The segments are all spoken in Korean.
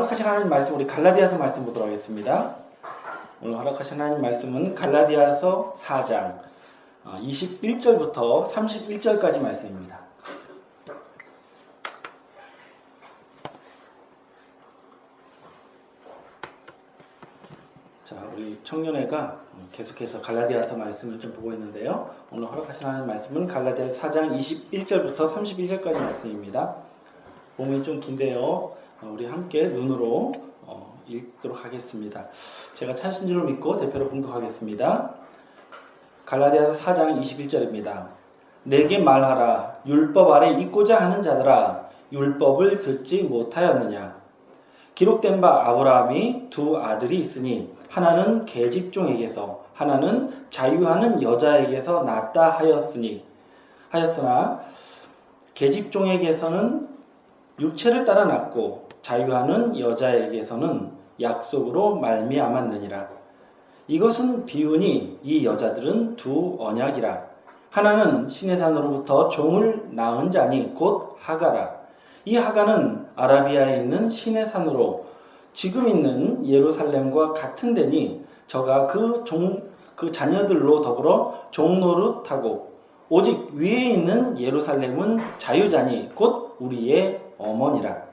허락하신 하나님 말씀, 우리 갈라디아서 말씀 보도록 하겠습니다. 오늘 허락하신 하나님 말씀은 갈라디아서 4장 21절부터 31절까지 말씀입니다. 자, 우리 청년회가 계속해서 갈라디아서 말씀을 좀 보고 있는데요. 오늘 허락하신 하나님 말씀은 갈라디아서 4장 21절부터 31절까지 말씀입니다. 본문이 좀 긴데요. 우리 함께 눈으로 읽도록 하겠습니다. 제가 찾으신 줄로 믿고 대표로 봉독하겠습니다. 갈라디아서 4장 21절입니다. 내게 말하라. 율법 아래 있고자 하는 자들아, 율법을 듣지 못하였느냐? 기록된 바 아브라함이 두 아들이 있으니 하나는 계집종에게서 하나는 자유하는 여자에게서 낳았다 하였으나 계집종에게서는 육체를 따라 낳고 자유하는 여자에게서는 약속으로 말미암았느니라. 이것은 비유니 이 여자들은 두 언약이라. 하나는 시내산으로부터 종을 낳은 자니 곧 하가라. 이 하가는 아라비아에 있는 시내산으로 지금 있는 예루살렘과 같은 데니 저가 그 자녀들로 더불어 종노릇하고 오직 위에 있는 예루살렘은 자유자니 곧 우리의 어머니라.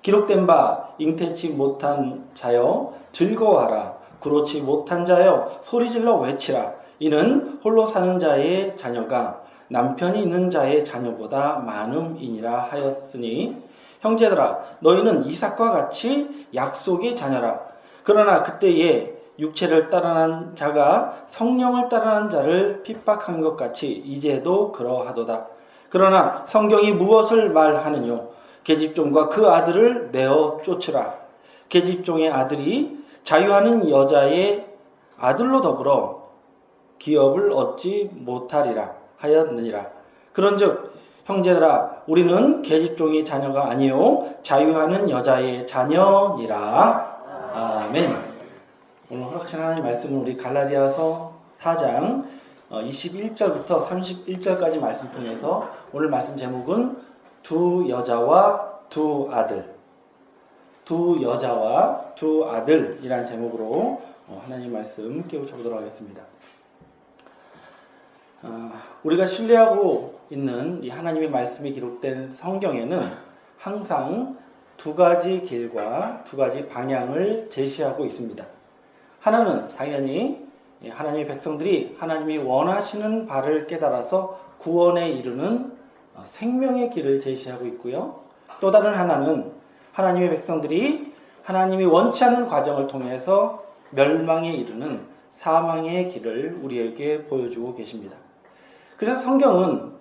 기록된 바 잉태치 못한 자여 즐거워하라. 그렇지 못한 자여 소리질러 외치라. 이는 홀로 사는 자의 자녀가 남편이 있는 자의 자녀보다 많음이니라 하였으니 형제들아, 너희는 이삭과 같이 약속의 자녀라. 그러나 그때에 육체를 따라난 자가 성령을 따라난 자를 핍박한 것 같이 이제도 그러하도다. 그러나 성경이 무엇을 말하느뇨? 계집종과 그 아들을 내어 쫓으라. 계집종의 아들이 자유하는 여자의 아들로 더불어 기업을 얻지 못하리라 하였느니라. 그런즉 형제들아, 우리는 계집종의 자녀가 아니요 자유하는 여자의 자녀니라. 아멘. 오늘 허락하신 하나님 말씀은 우리 갈라디아서 4장 21절부터 31절까지 말씀 통해서 오늘 말씀 제목은 두 여자와 두 아들, 두 여자와 두 아들이라는 제목으로 하나님 말씀 깨우쳐 보도록 하겠습니다. 우리가 신뢰하고 있는 이 하나님의 말씀이 기록된 성경에는 항상 두 가지 길과 두 가지 방향을 제시하고 있습니다. 하나는 당연히 하나님의 백성들이 하나님이 원하시는 바를 깨달아서 구원에 이르는 생명의 길을 제시하고 있고요. 또 다른 하나는 하나님의 백성들이 하나님이 원치 않는 과정을 통해서 멸망에 이르는 사망의 길을 우리에게 보여주고 계십니다. 그래서 성경은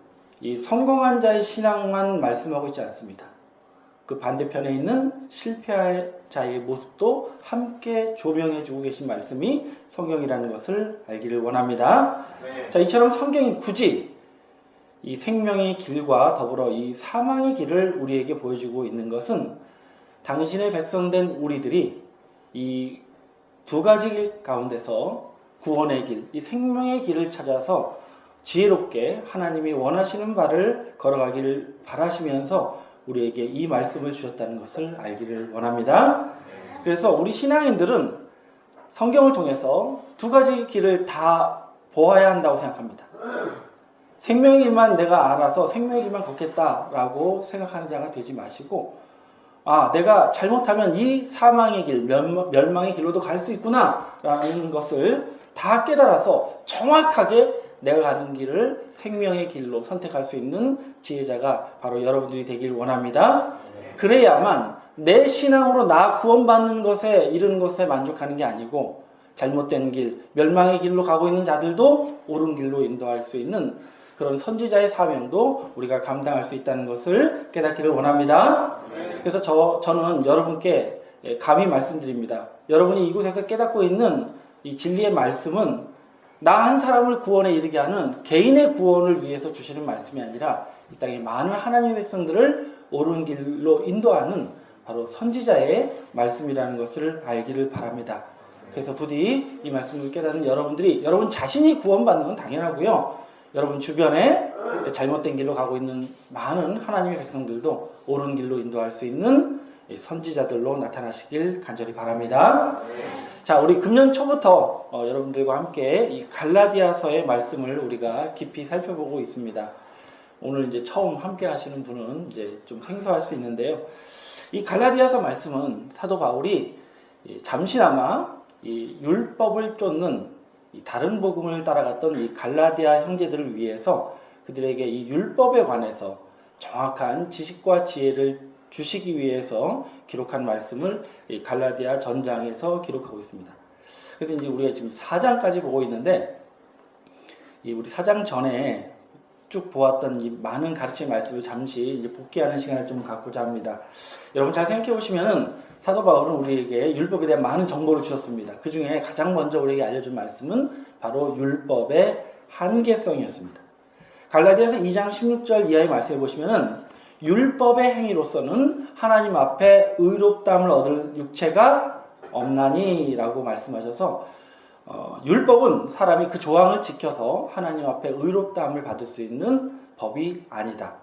이 성공한 자의 신앙만 말씀하고 있지 않습니다. 그 반대편에 있는 실패한 자의 모습도 함께 조명해주고 계신 말씀이 성경이라는 것을 알기를 원합니다. 네. 자, 이처럼 성경이 굳이 이 생명의 길과 더불어 이 사망의 길을 우리에게 보여주고 있는 것은 당신의 백성된 우리들이 이 두 가지 가운데서 구원의 길, 이 생명의 길을 찾아서 지혜롭게 하나님이 원하시는 바를 걸어가기를 바라시면서 우리에게 이 말씀을 주셨다는 것을 알기를 원합니다. 그래서 우리 신앙인들은 성경을 통해서 두 가지 길을 다 보아야 한다고 생각합니다. 생명의 길만 내가 알아서 생명의 길만 걷겠다라고 생각하는 자가 되지 마시고, 내가 잘못하면 이 사망의 길, 멸망의 길로도 갈 수 있구나라는 것을 다 깨달아서 정확하게 내가 가는 길을 생명의 길로 선택할 수 있는 지혜자가 바로 여러분들이 되길 원합니다. 그래야만 내 신앙으로 나 구원받는 것에 이르는 것에 만족하는 게 아니고 잘못된 길, 멸망의 길로 가고 있는 자들도 옳은 길로 인도할 수 있는 그런 선지자의 사명도 우리가 감당할 수 있다는 것을 깨닫기를 원합니다. 그래서 저는 여러분께 감히 말씀드립니다. 여러분이 이곳에서 깨닫고 있는 이 진리의 말씀은 나 한 사람을 구원에 이르게 하는 개인의 구원을 위해서 주시는 말씀이 아니라 이 땅의 많은 하나님의 백성들을 옳은 길로 인도하는 바로 선지자의 말씀이라는 것을 알기를 바랍니다. 그래서 부디 이 말씀을 깨닫는 여러분들이 여러분 자신이 구원받는 건 당연하고요. 여러분 주변에 잘못된 길로 가고 있는 많은 하나님의 백성들도 옳은 길로 인도할 수 있는 선지자들로 나타나시길 간절히 바랍니다. 자, 우리 금년 초부터 여러분들과 함께 이 갈라디아서의 말씀을 우리가 깊이 살펴보고 있습니다. 오늘 이제 처음 함께 하시는 분은 이제 좀 생소할 수 있는데요. 이 갈라디아서 말씀은 사도 바울이 잠시나마 이 율법을 쫓는 다른 복음을 따라갔던 이 갈라디아 형제들을 위해서 그들에게 이 율법에 관해서 정확한 지식과 지혜를 주시기 위해서 기록한 말씀을 이 갈라디아 전장에서 기록하고 있습니다. 그래서 이제 우리가 지금 4장까지 보고 있는데, 우리 4장 전에 쭉 보았던 이 많은 가르침의 말씀을 잠시 이제 복귀하는 시간을 좀 갖고자 합니다. 여러분 잘 생각해 보시면은 사도 바울은 우리에게 율법에 대한 많은 정보를 주셨습니다. 그 중에 가장 먼저 우리에게 알려준 말씀은 바로 율법의 한계성이었습니다. 갈라디아서 2장 16절 이하의 말씀을 보시면은 율법의 행위로서는 하나님 앞에 의롭다함을 얻을 육체가 없나니 라고 말씀하셔서 율법은 사람이 그 조항을 지켜서 하나님 앞에 의롭다함을 받을 수 있는 법이 아니다.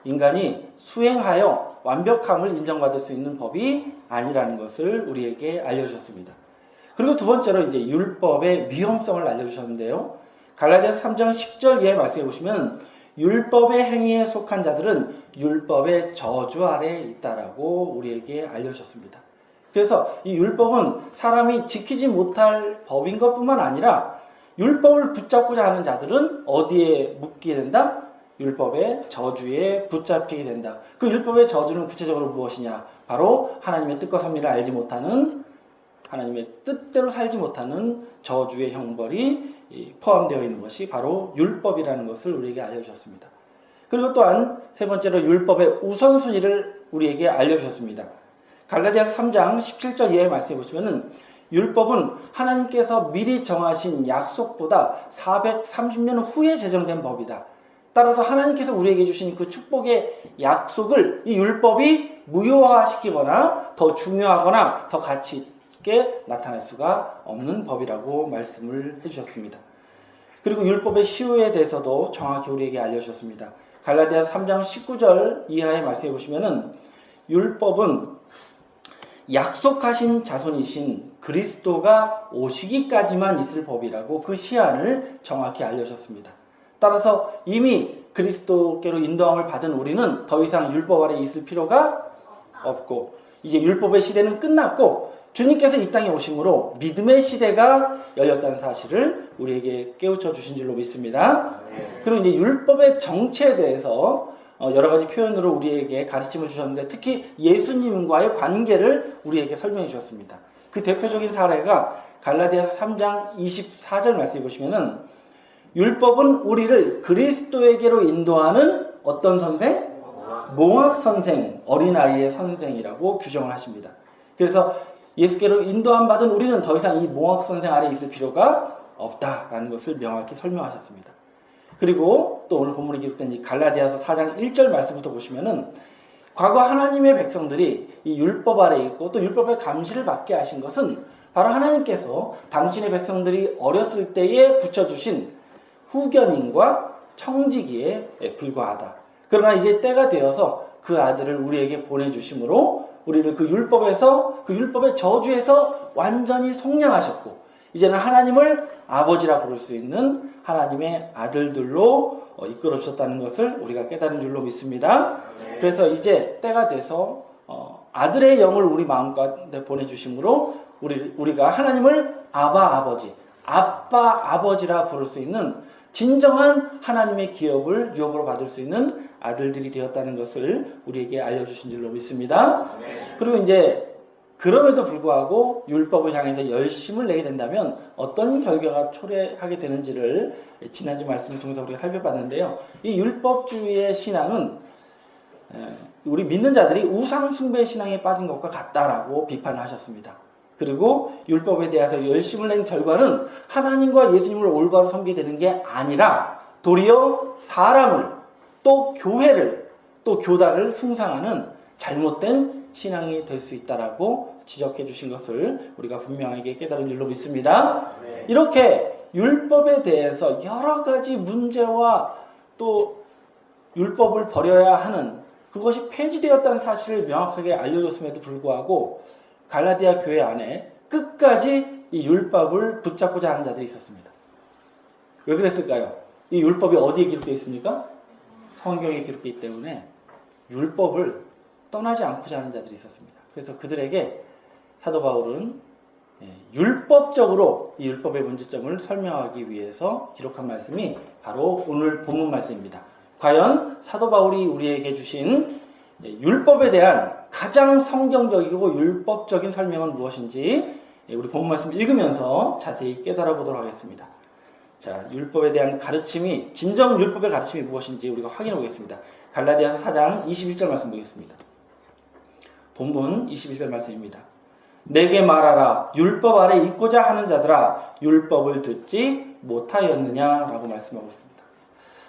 인간이 수행하여 완벽함을 인정받을 수 있는 법이 아니라는 것을 우리에게 알려주셨습니다. 그리고 두 번째로 이제 율법의 위험성을 알려주셨는데요. 갈라디아서 3장 10절 이하의 말씀해 보시면 율법의 행위에 속한 자들은 율법의 저주 아래에 있다라고 우리에게 알려주셨습니다. 그래서 이 율법은 사람이 지키지 못할 법인 것뿐만 아니라 율법을 붙잡고자 하는 자들은 어디에 묶이게 된다? 율법의 저주에 붙잡히게 된다. 그 율법의 저주는 구체적으로 무엇이냐? 바로 하나님의 뜻과 섭리를 알지 못하는, 하나님의 뜻대로 살지 못하는 저주의 형벌이 포함되어 있는 것이 바로 율법이라는 것을 우리에게 알려주셨습니다. 그리고 또한 세 번째로 율법의 우선순위를 우리에게 알려주셨습니다. 갈라디아서 3장 17절 이하의 말씀해 보시면은 율법은 하나님께서 미리 정하신 약속보다 430년 후에 제정된 법이다. 따라서 하나님께서 우리에게 주신 그 축복의 약속을 이 율법이 무효화시키거나 더 중요하거나 더 가치 있게 나타날 수가 없는 법이라고 말씀을 해주셨습니다. 그리고 율법의 시효에 대해서도 정확히 우리에게 알려주셨습니다. 갈라디아서 3장 19절 이하의 말씀해 보시면은 율법은 약속하신 자손이신 그리스도가 오시기까지만 있을 법이라고 그 시한을 정확히 알려주셨습니다. 따라서 이미 그리스도께로 인도함을 받은 우리는 더 이상 율법 아래 있을 필요가 없고 이제 율법의 시대는 끝났고 주님께서 이 땅에 오심으로 믿음의 시대가 열렸다는 사실을 우리에게 깨우쳐 주신 줄로 믿습니다. 그리고 이제 율법의 정체에 대해서 여러 가지 표현으로 우리에게 가르침을 주셨는데 특히 예수님과의 관계를 우리에게 설명해 주셨습니다. 그 대표적인 사례가 갈라디아서 3장 24절 말씀해 보시면은 율법은 우리를 그리스도에게로 인도하는 어떤 선생? 몽학 선생, 어린아이의 선생이라고 규정을 하십니다. 그래서 예수께로 인도함 받은 우리는 더 이상 이 몽학 선생 아래 있을 필요가 없다라는 것을 명확히 설명하셨습니다. 그리고 또 오늘 본문에 기록된 이 갈라디아서 4장 1절 말씀부터 보시면은 과거 하나님의 백성들이 이 율법 아래 있고 또 율법의 감시를 받게 하신 것은 바로 하나님께서 당신의 백성들이 어렸을 때에 붙여주신 후견인과 청지기에 불과하다. 그러나 이제 때가 되어서 그 아들을 우리에게 보내주심으로 우리를 그 율법에서, 그 율법의 저주에서 완전히 속량하셨고 이제는 하나님을 아버지라 부를 수 있는 하나님의 아들들로 이끌어 주셨다는 것을 우리가 깨달은 줄로 믿습니다. 그래서 이제 때가 돼서 아들의 영을 우리 마음 가운데 보내주심으로 우리가 하나님을 아바 아버지, 아빠 아버지라 부를 수 있는 진정한 하나님의 기업을 유업으로 받을 수 있는 아들들이 되었다는 것을 우리에게 알려주신 줄로 믿습니다. 그리고 이제 그럼에도 불구하고 율법을 향해서 열심을 내게 된다면 어떤 결과가 초래하게 되는지를 지난주 말씀을 통해서 우리가 살펴봤는데요. 이 율법주의의 신앙은 우리 믿는 자들이 우상숭배 신앙에 빠진 것과 같다라고 비판을 하셨습니다. 그리고 율법에 대해서 열심을 낸 결과는 하나님과 예수님을 올바로 섬기게 되는 게 아니라 도리어 사람을 또 교회를 또 교단을 숭상하는 잘못된 신앙이 될 수 있다라고 지적해 주신 것을 우리가 분명하게 깨달은 줄로 믿습니다. 이렇게 율법에 대해서 여러 가지 문제와 또 율법을 버려야 하는 그것이 폐지되었다는 사실을 명확하게 알려줬음에도 불구하고 갈라디아 교회 안에 끝까지 이 율법을 붙잡고자 하는 자들이 있었습니다. 왜 그랬을까요? 이 율법이 어디에 기록되어 있습니까? 성경에 기록되어 있기 때문에 율법을 떠나지 않고자 하는 자들이 있었습니다. 그래서 그들에게 사도 바울은 율법적으로 이 율법의 문제점을 설명하기 위해서 기록한 말씀이 바로 오늘 본문 말씀입니다. 과연 사도 바울이 우리에게 주신 율법에 대한 가장 성경적이고 율법적인 설명은 무엇인지 우리 본문 말씀 읽으면서 자세히 깨달아 보도록 하겠습니다. 자, 율법에 대한 가르침이, 진정 율법의 가르침이 무엇인지 우리가 확인해 보겠습니다. 갈라디아서 4장 21절 말씀 보겠습니다. 본문 21절 말씀입니다. 내게 말하라, 율법 아래 있고자 하는 자들아, 율법을 듣지 못하였느냐라고 말씀하고 있습니다.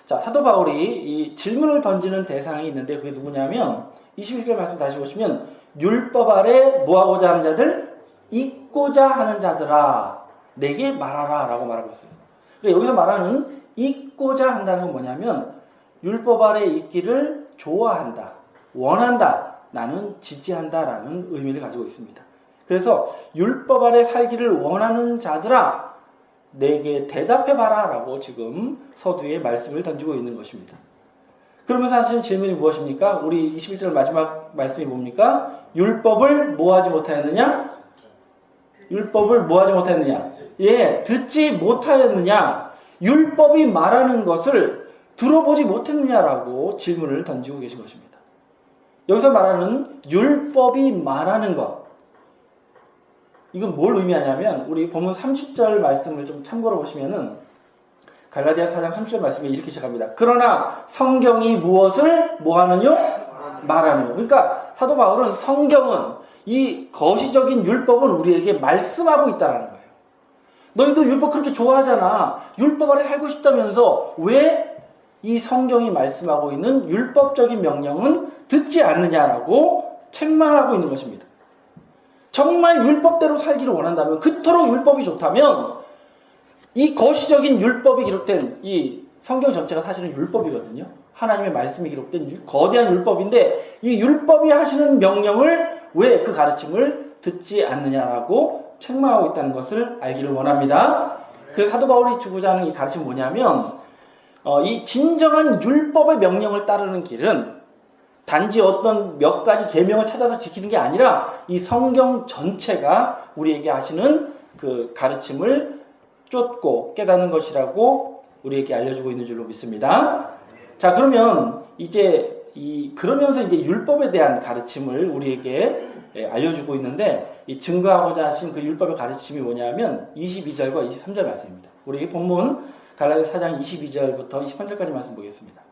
자, 사도 바울이 이 질문을 던지는 대상이 있는데 그게 누구냐면 21절 말씀 다시 보시면 율법 아래 뭐하고자 하는 자들? 있고자 하는 자들아, 내게 말하라 라고 말하고 있어요. 그러니까 여기서 말하는 있고자 한다는 건 뭐냐면 율법 아래 있기를 좋아한다, 원한다, 나는 지지한다 라는 의미를 가지고 있습니다. 그래서 율법 아래 살기를 원하는 자들아, 내게 대답해봐라 라고 지금 서두에 말씀을 던지고 있는 것입니다. 그러면서 하시는 질문이 무엇입니까? 우리 21절 마지막 말씀이 뭡니까? 율법을 뭐하지 못하였느냐? 율법을 뭐하지 못하였느냐? 예, 듣지 못하였느냐? 율법이 말하는 것을 들어보지 못했느냐라고 질문을 던지고 계신 것입니다. 여기서 말하는 율법이 말하는 것, 이건 뭘 의미하냐면 우리 본문 30절 말씀을 좀 참고로 보시면은 갈라디아 4장 30절 말씀이 이렇게 시작합니다. 그러나 성경이 무엇을 뭐하느뇨? 말하느뇨. 그러니까 사도 바울은 성경은 이 거시적인 율법은 우리에게 말씀하고 있다는 거예요. 너희도 율법 그렇게 좋아하잖아. 율법 아래 살고 싶다면서 왜 이 성경이 말씀하고 있는 율법적인 명령은 듣지 않느냐라고 책망하고 있는 것입니다. 정말 율법대로 살기를 원한다면, 그토록 율법이 좋다면 이 거시적인 율법이 기록된 이 성경 전체가 사실은 율법이거든요. 하나님의 말씀이 기록된 거대한 율법인데 이 율법이 하시는 명령을 왜 그 가르침을 듣지 않느냐라고 책망하고 있다는 것을 알기를 원합니다. 그래서 사도 바울이 주고자 하는 이 가르침은 뭐냐면 이 진정한 율법의 명령을 따르는 길은 단지 어떤 몇 가지 계명을 찾아서 지키는 게 아니라 이 성경 전체가 우리에게 하시는 그 가르침을 쫓고 깨닫는 것이라고 우리에게 알려주고 있는 줄로 믿습니다. 자, 그러면 그러면서 이제 율법에 대한 가르침을 우리에게 알려주고 있는데 이 증거하고자 하신 그 율법의 가르침이 뭐냐면 22절과 23절 말씀입니다. 우리 본문 갈라디아 4장 22절부터 23절까지 말씀 보겠습니다.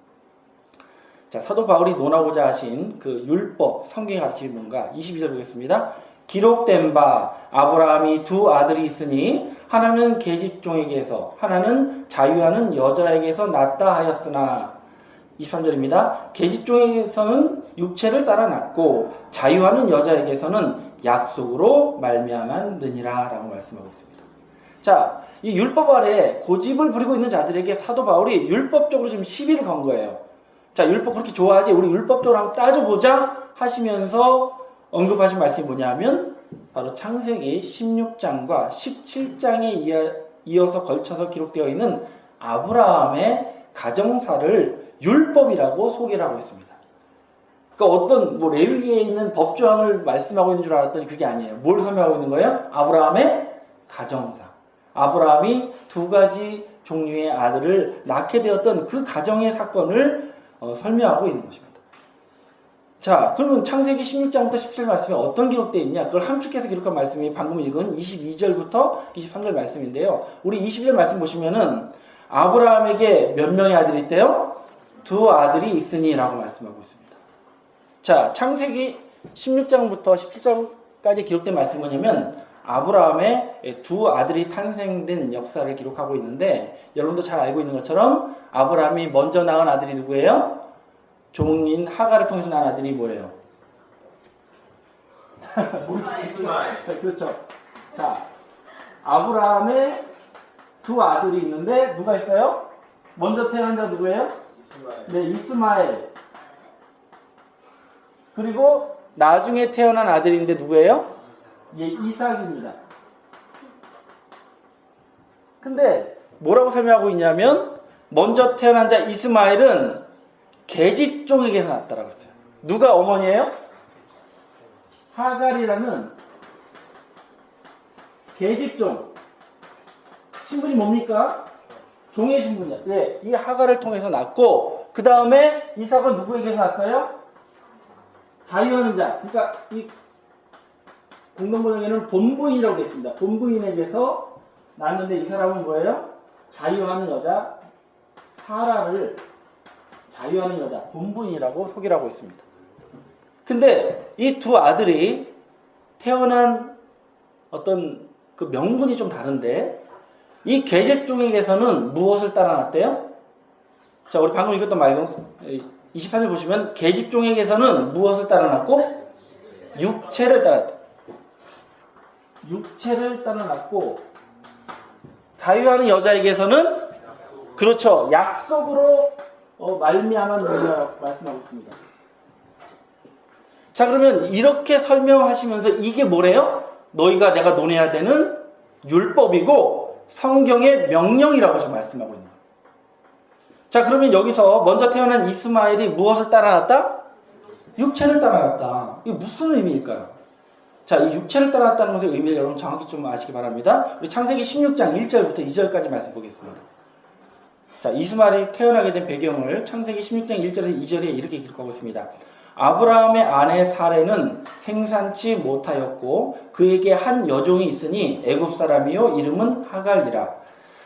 자, 사도 바울이 논하고자 하신 그 율법, 성경의 가르침이 뭔가 22절 보겠습니다. 기록된 바 아브라함이 두 아들이 있으니 하나는 계집종에게서 하나는 자유하는 여자에게서 낳았다 하였으나 23절입니다. 계집종에게서는 육체를 따라 낳고 자유하는 여자에게서는 약속으로 말미암았느니라 라고 말씀하고 있습니다. 자, 이 율법 아래 고집을 부리고 있는 자들에게 사도 바울이 율법적으로 지금 시비를 건 거예요. 자, 율법 그렇게 좋아하지? 우리 율법적으로 한번 따져보자 하시면서 언급하신 말씀이 뭐냐면 바로 창세기 16장과 17장에 이어서 걸쳐서 기록되어 있는 아브라함의 가정사를 율법이라고 소개를 하고 있습니다. 그러니까 어떤 레위기에 있는 법조항을 말씀하고 있는 줄 알았더니 그게 아니에요. 뭘 설명하고 있는 거예요? 아브라함의 가정사. 아브라함이 두 가지 종류의 아들을 낳게 되었던 그 가정의 사건을 설명하고 있는 것입니다. 자, 그러면 창세기 16장부터 17절 말씀에 어떤 기록되어 있냐? 그걸 함축해서 기록한 말씀이 방금 읽은 22절부터 23절 말씀인데요. 우리 22절 말씀 보시면은 아브라함에게 몇 명의 아들이 있대요? 두 아들이 있으니 라고 말씀하고 있습니다. 자, 창세기 16장부터 17장까지 기록된 말씀은 뭐냐면 아브라함의 두 아들이 탄생된 역사를 기록하고 있는데 여러분도 잘 알고 있는 것처럼 아브라함이 먼저 낳은 아들이 누구예요? 종인 하갈을 통해서 낳은 아들이 뭐예요? 이스마엘. 그렇죠. 자, 아브라함의 두 아들이 있는데 누가 있어요? 먼저 태어난 자가 누구예요? 네, 이스마엘. 그리고 나중에 태어난 아들인데 누구예요? 예, 이삭입니다. 근데 뭐라고 설명하고 있냐면 먼저 태어난 자 이스마엘은 계집종에게서 났다라고 했어요. 누가 어머니예요? 하갈이라는 계집종. 신분이 뭡니까? 종의 신분이야. 네, 이 하갈을 통해서 났고 그 다음에 이삭은 누구에게서 났어요? 자유하는 자. 그러니까 이 공동번역에는 본부인이라고 되어 있습니다. 본부인에게서 났는데 이 사람은 뭐예요? 자유하는 여자 사라를 자유하는 여자 본부인이라고 소개를 하고 있습니다. 근데 이 두 아들이 태어난 어떤 그 명분이 좀 다른데 이 계집종에게서는 무엇을 따라났대요? 자, 우리 방금 읽었던 말고 28절 보시면 계집종에게서는 무엇을 따라났고 육체를 따라났다. 육체를 따라났고 자유하는 여자에게서는 그렇죠. 약속으로 말미암은 능력이라고 말씀하고 있습니다. 자, 그러면 이렇게 설명하시면서 이게 뭐래요? 너희가 내가 논해야 되는 율법이고 성경의 명령이라고 지금 말씀하고 있는 거예요. 자, 그러면 여기서 먼저 태어난 이스마엘이 무엇을 따라났다? 육체를 따라났다. 이게 무슨 의미일까요? 자, 이 육체를 따라났다는 것의 의미를 여러분 정확히 좀 아시기 바랍니다. 우리 창세기 16장 1절부터 2절까지 말씀 보겠습니다. 자, 이스마엘이 태어나게 된 배경을 창세기 16장 1절에서 2절에 이렇게 기록하고 있습니다. 아브라함의 아내 사레는 생산치 못하였고 그에게 한 여종이 있으니 애굽 사람이요 이름은 하갈이라.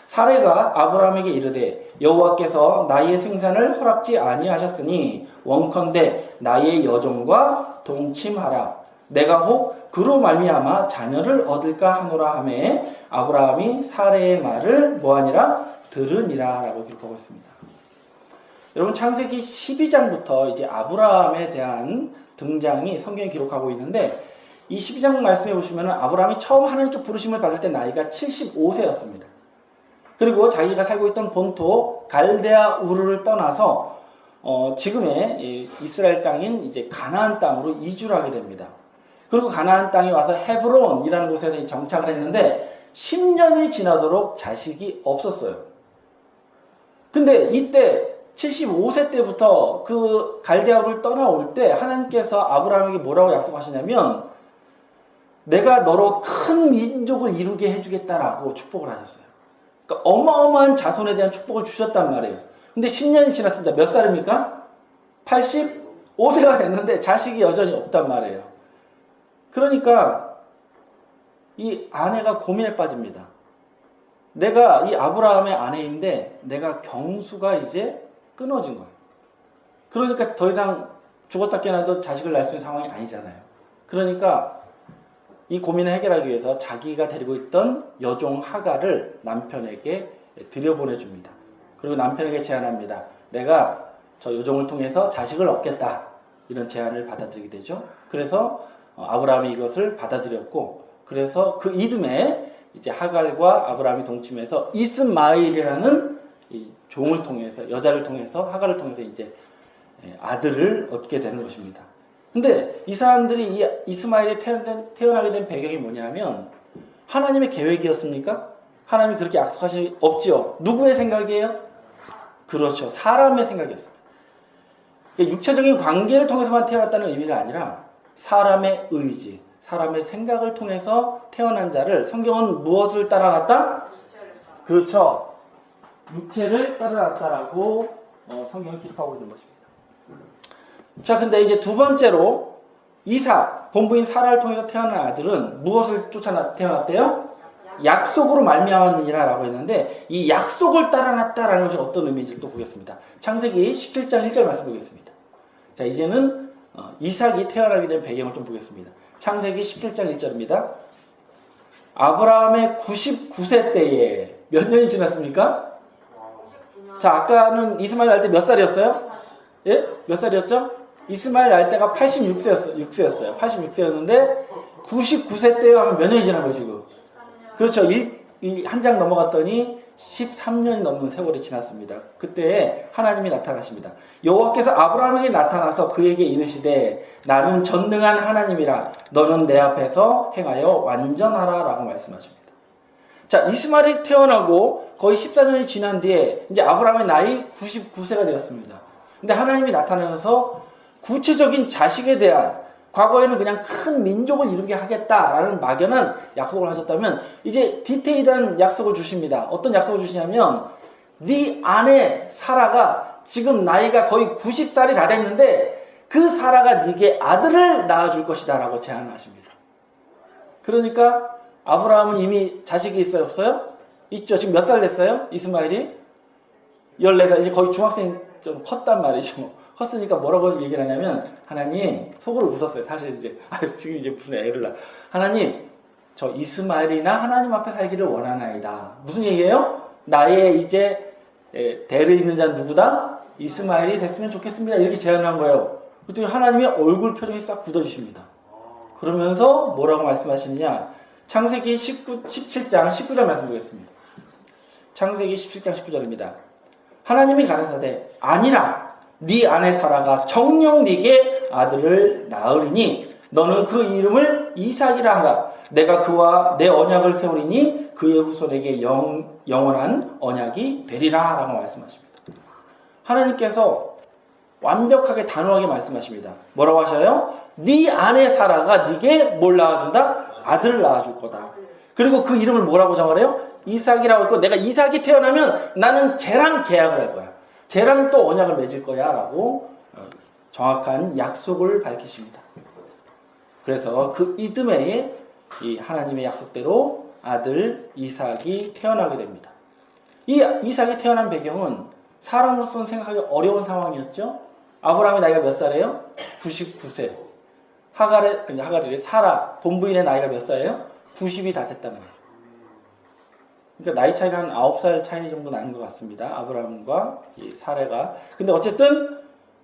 사레가 아브라함에게 이르되 여호와께서 나의 생산을 허락지 아니하셨으니 원컨대 나의 여종과 동침하라. 내가 혹 그로 말미암아 자녀를 얻을까 하노라 하매 아브라함이 사레의 말을 뭐하니라 들으니라 라고 기록하고 있습니다. 여러분 창세기 12장부터 이제 아브라함에 대한 등장이 성경에 기록하고 있는데 이 12장 말씀해 보시면 아브라함이 처음 하나님께 부르심을 받을 때 나이가 75세였습니다. 그리고 자기가 살고 있던 본토 갈대아 우르를 떠나서 지금의 이스라엘 땅인 이제 가나안 땅으로 이주를 하게 됩니다. 그리고 가나안 땅에 와서 헤브론이라는 곳에서 정착을 했는데 10년이 지나도록 자식이 없었어요. 근데 이때 75세 때부터 그 갈대아우를 떠나올 때 하나님께서 아브라함에게 뭐라고 약속하시냐면 내가 너로 큰 민족을 이루게 해주겠다라고 축복을 하셨어요. 그러니까 어마어마한 자손에 대한 축복을 주셨단 말이에요. 근데 10년이 지났습니다. 몇 살입니까? 85세가 됐는데 자식이 여전히 없단 말이에요. 그러니까 이 아내가 고민에 빠집니다. 내가 이 아브라함의 아내인데 내가 경수가 이제 끊어진 거예요. 그러니까 더 이상 죽었다 깨어나도 자식을 낳을 수 있는 상황이 아니잖아요. 그러니까 이 고민을 해결하기 위해서 자기가 데리고 있던 여종 하갈을 남편에게 들여보내줍니다. 그리고 남편에게 제안합니다. 내가 저 여종을 통해서 자식을 얻겠다. 이런 제안을 받아들이게 되죠. 그래서 아브라함이 이것을 받아들였고 그래서 그 이듬해 이제 하갈과 아브라함이 동침해서 이스마엘이라는 이 종을 통해서 여자를 통해서 하갈을 통해서 이제 아들을 얻게 되는 것입니다. 근데 이 사람들이 이 이스마엘이 태어나게 된 배경이 뭐냐면 하나님의 계획이었습니까? 하나님이 그렇게 약속하신 없지요. 누구의 생각이에요? 그렇죠. 사람의 생각이었습니다. 그러니까 육체적인 관계를 통해서만 태어났다는 의미가 아니라 사람의 의지, 사람의 생각을 통해서 태어난 자를 성경은 무엇을 따라놨다? 그렇죠. 육체를 따라놨다라고 성경을 기록하고 있는 것입니다. 자, 근데 이제 두 번째로 이삭, 본부인 사라를 통해서 태어난 아들은 무엇을 쫓아 태어났대요? 약속으로 말미암았느니라라고 했는데 이 약속을 따라놨다라는 것이 어떤 의미인지 또 보겠습니다. 창세기 17장 1절 말씀 보겠습니다. 자, 이제는 이삭이 태어나게 된 배경을 좀 보겠습니다. 창세기 17장 1절입니다. 아브라함의 99세 때에 몇 년이 지났습니까? 자, 아까는 이스마엘 날 때 몇 살이었어요? 예? 몇 살이었죠? 이스마엘 날 때가 86세였어요. 86세였는데 99세 때에 하면 몇 년이 지난 거예요, 지금? 그렇죠. 한 장 넘어갔더니 13년이 넘는 세월이 지났습니다. 그때 하나님이 나타나십니다. 여호와께서 아브라함에게 나타나서 그에게 이르시되 나는 전능한 하나님이라 너는 내 앞에서 행하여 완전하라 라고 말씀하십니다. 자, 이스마엘이 태어나고 거의 14년이 지난 뒤에 이제 아브라함의 나이 99세가 되었습니다. 근데 하나님이 나타나셔서 구체적인 자식에 대한, 과거에는 그냥 큰 민족을 이루게 하겠다라는 막연한 약속을 하셨다면 이제 디테일한 약속을 주십니다. 어떤 약속을 주시냐면 네 아내 사라가 지금 나이가 거의 90살이 다 됐는데 그 사라가 네게 아들을 낳아줄 것이다 라고 제안을 하십니다. 그러니까 아브라함은 이미 자식이 있어요? 없어요? 있죠. 지금 몇 살 됐어요? 이스마엘이? 14살. 이제 거의 중학생 좀 컸단 말이죠. 컸으니까 뭐라고 얘기를 하냐면 하나님, 속으로 웃었어요. 사실 이제 지금 이제 무슨 애를 낳아. 하나님, 저 이스마엘이나 하나님 앞에 살기를 원하나이다. 무슨 얘기예요? 나의 이제 대를 잇는 자는 누구다? 이스마엘이 됐으면 좋겠습니다. 이렇게 제안한 거예요. 그랬더니 하나님의 얼굴 표정이 싹 굳어지십니다. 그러면서 뭐라고 말씀하시느냐? 창세기 17장 19절 말씀 보겠습니다. 창세기 17장 19절입니다. 하나님이 가라사대 아니라 네 아내 사라가 정녕 네게 아들을 낳으리니 너는 그 이름을 이삭이라 하라. 내가 그와 내 언약을 세우리니 그의 후손에게 영원한 언약이 되리라 라고 말씀하십니다. 하나님께서 완벽하게 단호하게 말씀하십니다. 뭐라고 하셔요? 네 아내 사라가 네게 뭘 낳아준다? 아들을 낳아줄 거다. 그리고 그 이름을 뭐라고 정하래요? 이삭이라고 했고 내가 이삭이 태어나면 나는 쟤랑 계약을 할 거야. 쟤랑 또 언약을 맺을 거야 라고 정확한 약속을 밝히십니다. 그래서 그 이듬해에 이 하나님의 약속대로 아들 이삭이 태어나게 됩니다. 이 이삭이 태어난 배경은 사람으로서는 생각하기 어려운 상황이었죠. 아브라함의 나이가 몇 살이에요? 99세. 하가리의 사라 본부인의 나이가 몇 살이에요? 90이 다 됐단 말이에요. 그러니까 나이 차이가 한 9살 차이 정도 나는 것 같습니다. 아브라함과 이 사라가. 근데 어쨌든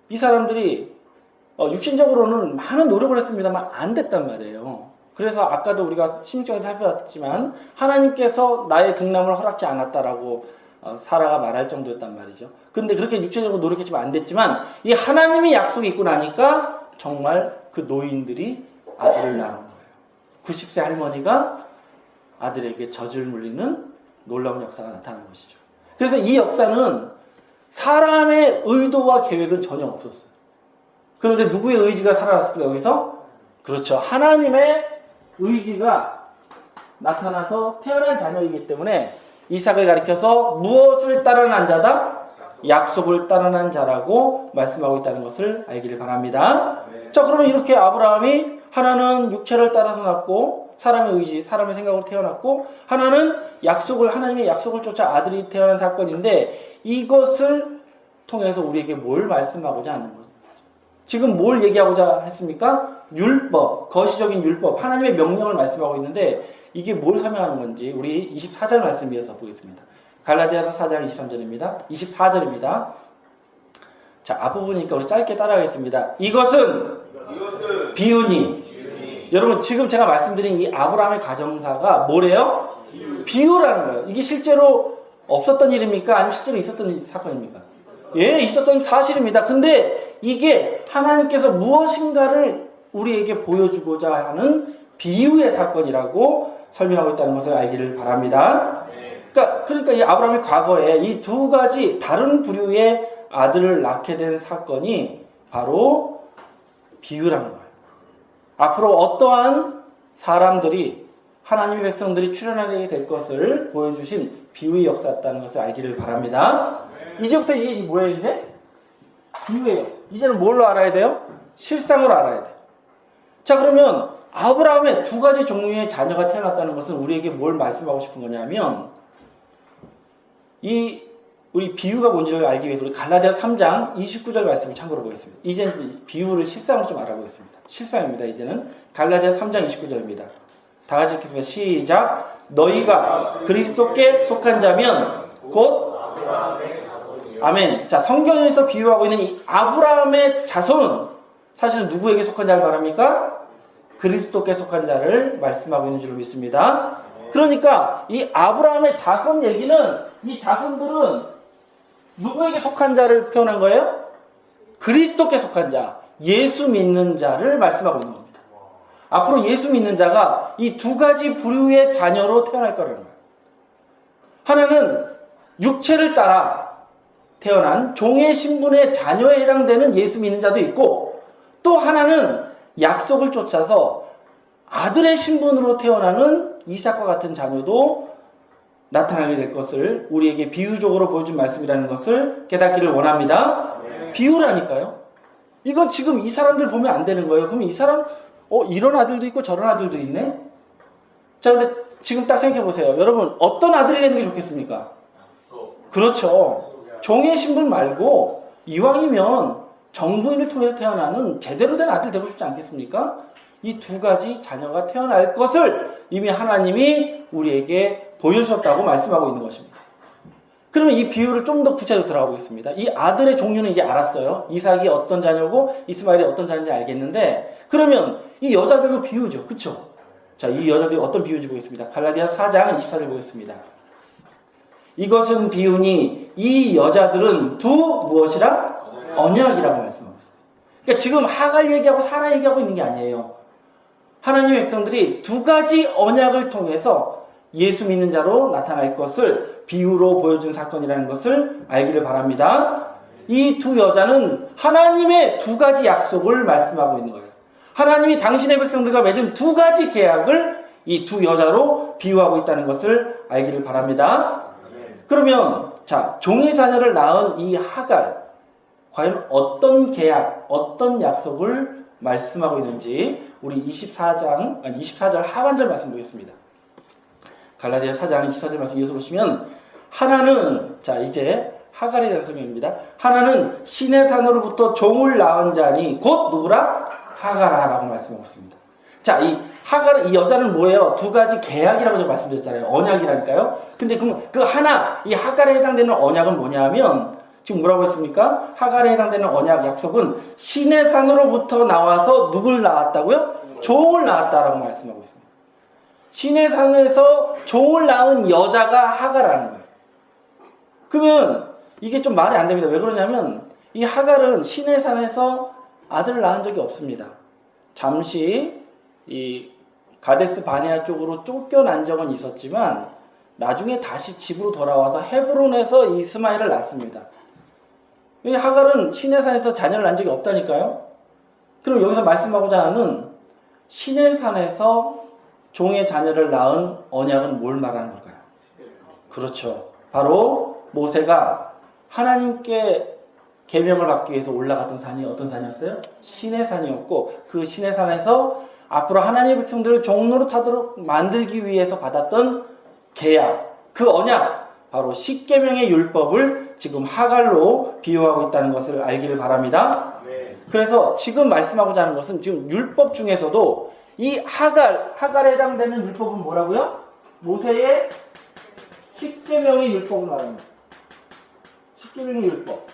이 사람들이 육신적으로는 많은 노력을 했습니다만 안 됐단 말이에요. 그래서 아까도 우리가 16장에서 살펴봤지만 하나님께서 나의 등남을 허락지 않았다라고 사라가 말할 정도였단 말이죠. 근데 그렇게 육체적으로 노력했지만 안 됐지만 이 하나님의 약속이 있고 나니까 정말 그 노인들이 아들을 낳은 거예요. 90세 할머니가 아들에게 젖을 물리는 놀라운 역사가 나타난 것이죠. 그래서 이 역사는 사람의 의도와 계획은 전혀 없었어요. 그런데 누구의 의지가 살아났을까 여기서? 그렇죠. 하나님의 의지가 나타나서 태어난 자녀이기 때문에 이삭을 가리켜서 무엇을 따라난 자다? 약속을 따라난 자라고 말씀하고 있다는 것을 알기를 바랍니다. 자, 그러면 이렇게 아브라함이 하나는 육체를 따라서 낳고 사람의 의지, 사람의 생각으로 태어났고 하나는 하나님의 약속을 쫓아 아들이 태어난 사건인데 이것을 통해서 우리에게 뭘 말씀하고자 하는 거죠? 지금 뭘 얘기하고자 했습니까? 율법, 거시적인 율법, 하나님의 명령을 말씀하고 있는데 이게 뭘 설명하는 건지 우리 24절 말씀 이어서 보겠습니다. 갈라디아서 4장 23절입니다. 24절입니다. 자, 앞부분이니까 우리 짧게 따라하겠습니다. 이것은 비유니. 여러분 지금 제가 말씀드린 이 아브라함의 가정사가 뭐래요? 비유라는 거예요. 이게 실제로 없었던 일입니까? 아니면 실제로 있었던 사건입니까? 예, 있었던 사실입니다. 근데 이게 하나님께서 무엇인가를 우리에게 보여주고자 하는 비유의 사건이라고 설명하고 있다는 것을 알기를 바랍니다. 그러니까 이 아브라함이 과거에 이 두 가지 다른 부류의 아들을 낳게 된 사건이 바로 비유라는 거예요. 앞으로 어떠한 사람들이 하나님의 백성들이 출현하게 될 것을 보여주신 비유의 역사였다는 것을 알기를 바랍니다. 이제부터 이게 뭐예요? 이제? 비유예요. 이제는 뭘로 알아야 돼요? 실상으로 알아야 돼요. 자, 그러면 아브라함의 두 가지 종류의 자녀가 태어났다는 것은 우리에게 뭘 말씀하고 싶은 거냐면 우리 비유가 뭔지를 알기 위해서 우리 갈라디아 3장 29절 말씀을 참고로 보겠습니다. 이제는 비유를 실상으로 좀 알아보겠습니다. 실상입니다. 이제는 갈라디아 3장 29절입니다. 다 같이 읽겠습니다. 시작. 너희가 그리스도께 속한 자면 곧 아멘. 자, 성경에서 비유하고 있는 이 아브라함의 자손은 사실 누구에게 속한 자를 말합니까? 그리스도께 속한 자를 말씀하고 있는 줄로 믿습니다. 그러니까 이 아브라함의 자손 얘기는 이 자손들은 누구에게 속한 자를 표현한 거예요? 그리스도께 속한 자, 예수 믿는 자를 말씀하고 있는 겁니다. 앞으로 예수 믿는 자가 이 두 가지 부류의 자녀로 태어날 거라는 거예요. 하나는 육체를 따라 태어난 종의 신분의 자녀에 해당되는 예수 믿는 자도 있고, 또 하나는 약속을 쫓아서 아들의 신분으로 태어나는 이삭과 같은 자녀도 나타나게 될 것을 우리에게 비유적으로 보여준 말씀이라는 것을 깨닫기를 원합니다. 비유라니까요. 이건 지금 이 사람들 보면 안 되는 거예요. 그럼 이 사람 이런 아들도 있고 저런 아들도 있네. 자, 근데 지금 딱 생각해 보세요. 여러분, 어떤 아들이 되는 게 좋겠습니까? 그렇죠. 종의 신분 말고 이왕이면 정부인을 통해서 태어나는 제대로 된 아들 되고 싶지 않겠습니까? 이 두 가지 자녀가 태어날 것을 이미 하나님이 우리에게 보여주셨다고 말씀하고 있는 것입니다. 그러면 이 비유를 좀 더 구체적으로 들어가 보겠습니다. 이 아들의 종류는 이제 알았어요. 이삭이 어떤 자녀고 이스마엘이 어떤 자녀인지 알겠는데, 그러면 이 여자들도 비유죠. 그렇죠? 자, 이 여자들이 어떤 비유인지 보겠습니다. 갈라디아 4장 24절 보겠습니다. 이것은 비유니 이 여자들은 두 무엇이라? 언약이라고 말씀하고 있습니다. 그러니까 지금 하갈 얘기하고 사라 얘기하고 있는 게 아니에요. 하나님의 백성들이 두 가지 언약을 통해서 예수 믿는 자로 나타날 것을 비유로 보여준 사건이라는 것을 알기를 바랍니다. 이 두 여자는 하나님의 두 가지 약속을 말씀하고 있는 거예요. 하나님이 당신의 백성들과 맺은 두 가지 계약을 이 두 여자로 비유하고 있다는 것을 알기를 바랍니다. 그러면 자, 종의 자녀를 낳은 이 하갈, 과연 어떤 계약, 어떤 약속을 말씀하고 있는지 우리 24절 하반절 말씀 보겠습니다. 갈라디아 4장 24절 말씀 이어서 보시면, 하나는, 자, 이제 하갈에 대한 설명입니다. 하나는 신의 산으로부터 종을 낳은 자니 곧 누구라? 하갈아라고 말씀하고 있습니다. 자, 이 하갈, 이 여자는 뭐예요? 두 가지 계약이라고 제가 말씀드렸잖아요. 언약이라니까요. 근데 그 하나, 이 하갈에 해당되는 언약은 뭐냐면, 지금 뭐라고 했습니까? 하갈에 해당되는 언약, 약속은 신의 산으로부터 나와서 누굴 낳았다고요? 종을 낳았다라고 말씀하고 있습니다. 신의 산에서 종을 낳은 여자가 하갈이라는 거예요. 그러면 이게 좀 말이 안 됩니다. 왜 그러냐면 이 하갈은 신의 산에서 아들을 낳은 적이 없습니다. 잠시 이 가데스 바네아 쪽으로 쫓겨난 적은 있었지만 나중에 다시 집으로 돌아와서 헤브론에서 이스마엘을 낳습니다. 이 하갈은 신의 산에서 자녀를 낳은 적이 없다니까요. 그럼 여기서 말씀하고자 하는 신의 산에서 종의 자녀를 낳은 언약은 뭘 말하는 걸까요? 그렇죠. 바로 모세가 하나님께 계명을 받기 위해서 올라갔던 산이 어떤 산이었어요? 신의 산이었고, 그 신의 산에서 앞으로 하나님의 백성들을 종로로 타도록 만들기 위해서 받았던 계약, 그 언약, 바로 십계명의 율법을 지금 하갈로 비유하고 있다는 것을 알기를 바랍니다. 그래서 지금 말씀하고자 하는 것은 지금 율법 중에서도 이 하갈에 해당되는 율법은 뭐라고요? 모세의 십계명의 율법을 말합니다. 십계명의 율법.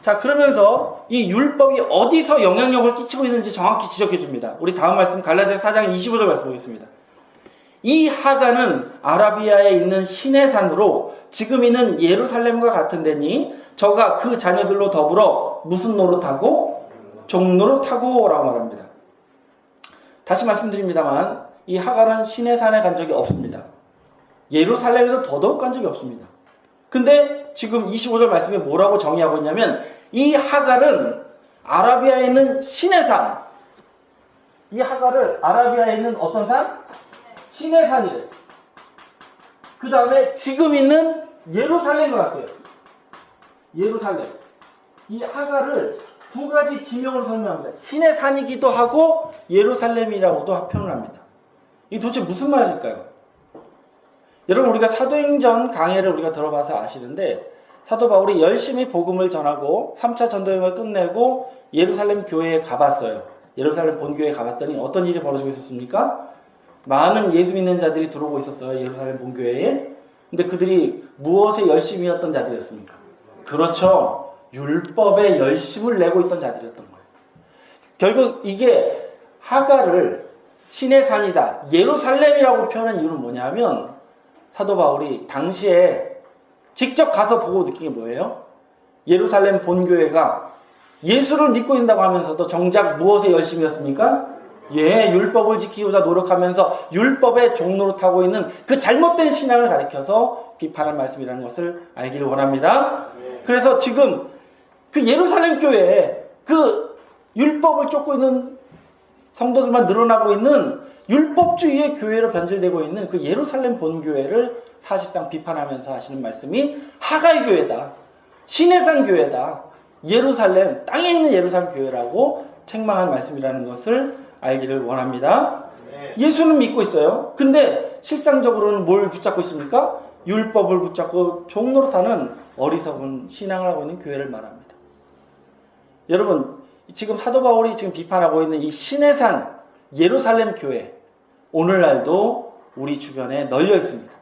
자, 그러면서 이 율법이 어디서 영향력을 끼치고 있는지 정확히 지적해 줍니다. 우리 다음 말씀 갈라디아 4장 25절 말씀 보겠습니다. 이 하갈은 아라비아에 있는 신의 산으로 지금 있는 예루살렘과 같은 데니 저가 그 자녀들로 더불어 무슨 노릇하고? 종노릇하고 라고 말합니다. 다시 말씀드립니다만 이 하갈은 신의 산에 간 적이 없습니다. 예루살렘에도 더더욱 간 적이 없습니다. 근데 지금 25절 말씀에 뭐라고 정의하고 있냐면 이 하갈은 아라비아에 있는 신의 산, 이 하갈을 아라비아에 있는 어떤 산? 신의 산이래. 그 다음에 지금 있는 예루살렘과 같아요. 예루살렘. 이 하갈을 두 가지 지명으로 설명합니다. 신의 산이기도 하고 예루살렘이라고도 표현을 합니다. 이게 도대체 무슨 말일까요? 여러분, 우리가 사도행전 강해를 우리가 들어봐서 아시는데 사도 바울이 열심히 복음을 전하고 3차 전도여행을 끝내고 예루살렘 교회에 가봤어요. 예루살렘 본교회에 가봤더니 어떤 일이 벌어지고 있었습니까? 많은 예수 믿는 자들이 들어오고 있었어요. 예루살렘 본교회에. 근데 그들이 무엇에 열심이었던 자들이었습니까? 그렇죠. 율법에 열심을 내고 있던 자들이었던 거예요. 결국 이게 하갈을 신의 산이다, 예루살렘이라고 표현한 이유는 뭐냐면 사도 바울이 당시에 직접 가서 보고 느낀 게 뭐예요? 예루살렘 본교회가 예수를 믿고 있다고 하면서도 정작 무엇에 열심이었습니까? 율법을 지키고자 노력하면서 율법의 종로로 타고 있는 그 잘못된 신앙을 가리켜서 비판한 말씀이라는 것을 알기를 원합니다. 그래서 지금 그 예루살렘 교회에 그 율법을 쫓고 있는 성도들만 늘어나고 있는 율법주의의 교회로 변질되고 있는 그 예루살렘 본교회를 사실상 비판하면서 하시는 말씀이 하가이 교회다, 시내산 교회다, 예루살렘, 땅에 있는 예루살렘 교회라고 책망한 말씀이라는 것을 알기를 원합니다. 예수는 믿고 있어요. 근데 실상적으로는 뭘 붙잡고 있습니까? 율법을 붙잡고 종노릇하는 어리석은 신앙을 하고 있는 교회를 말합니다. 여러분, 지금 사도 바울이 지금 비판하고 있는 이 시내산 예루살렘 교회, 오늘날도 우리 주변에 널려 있습니다.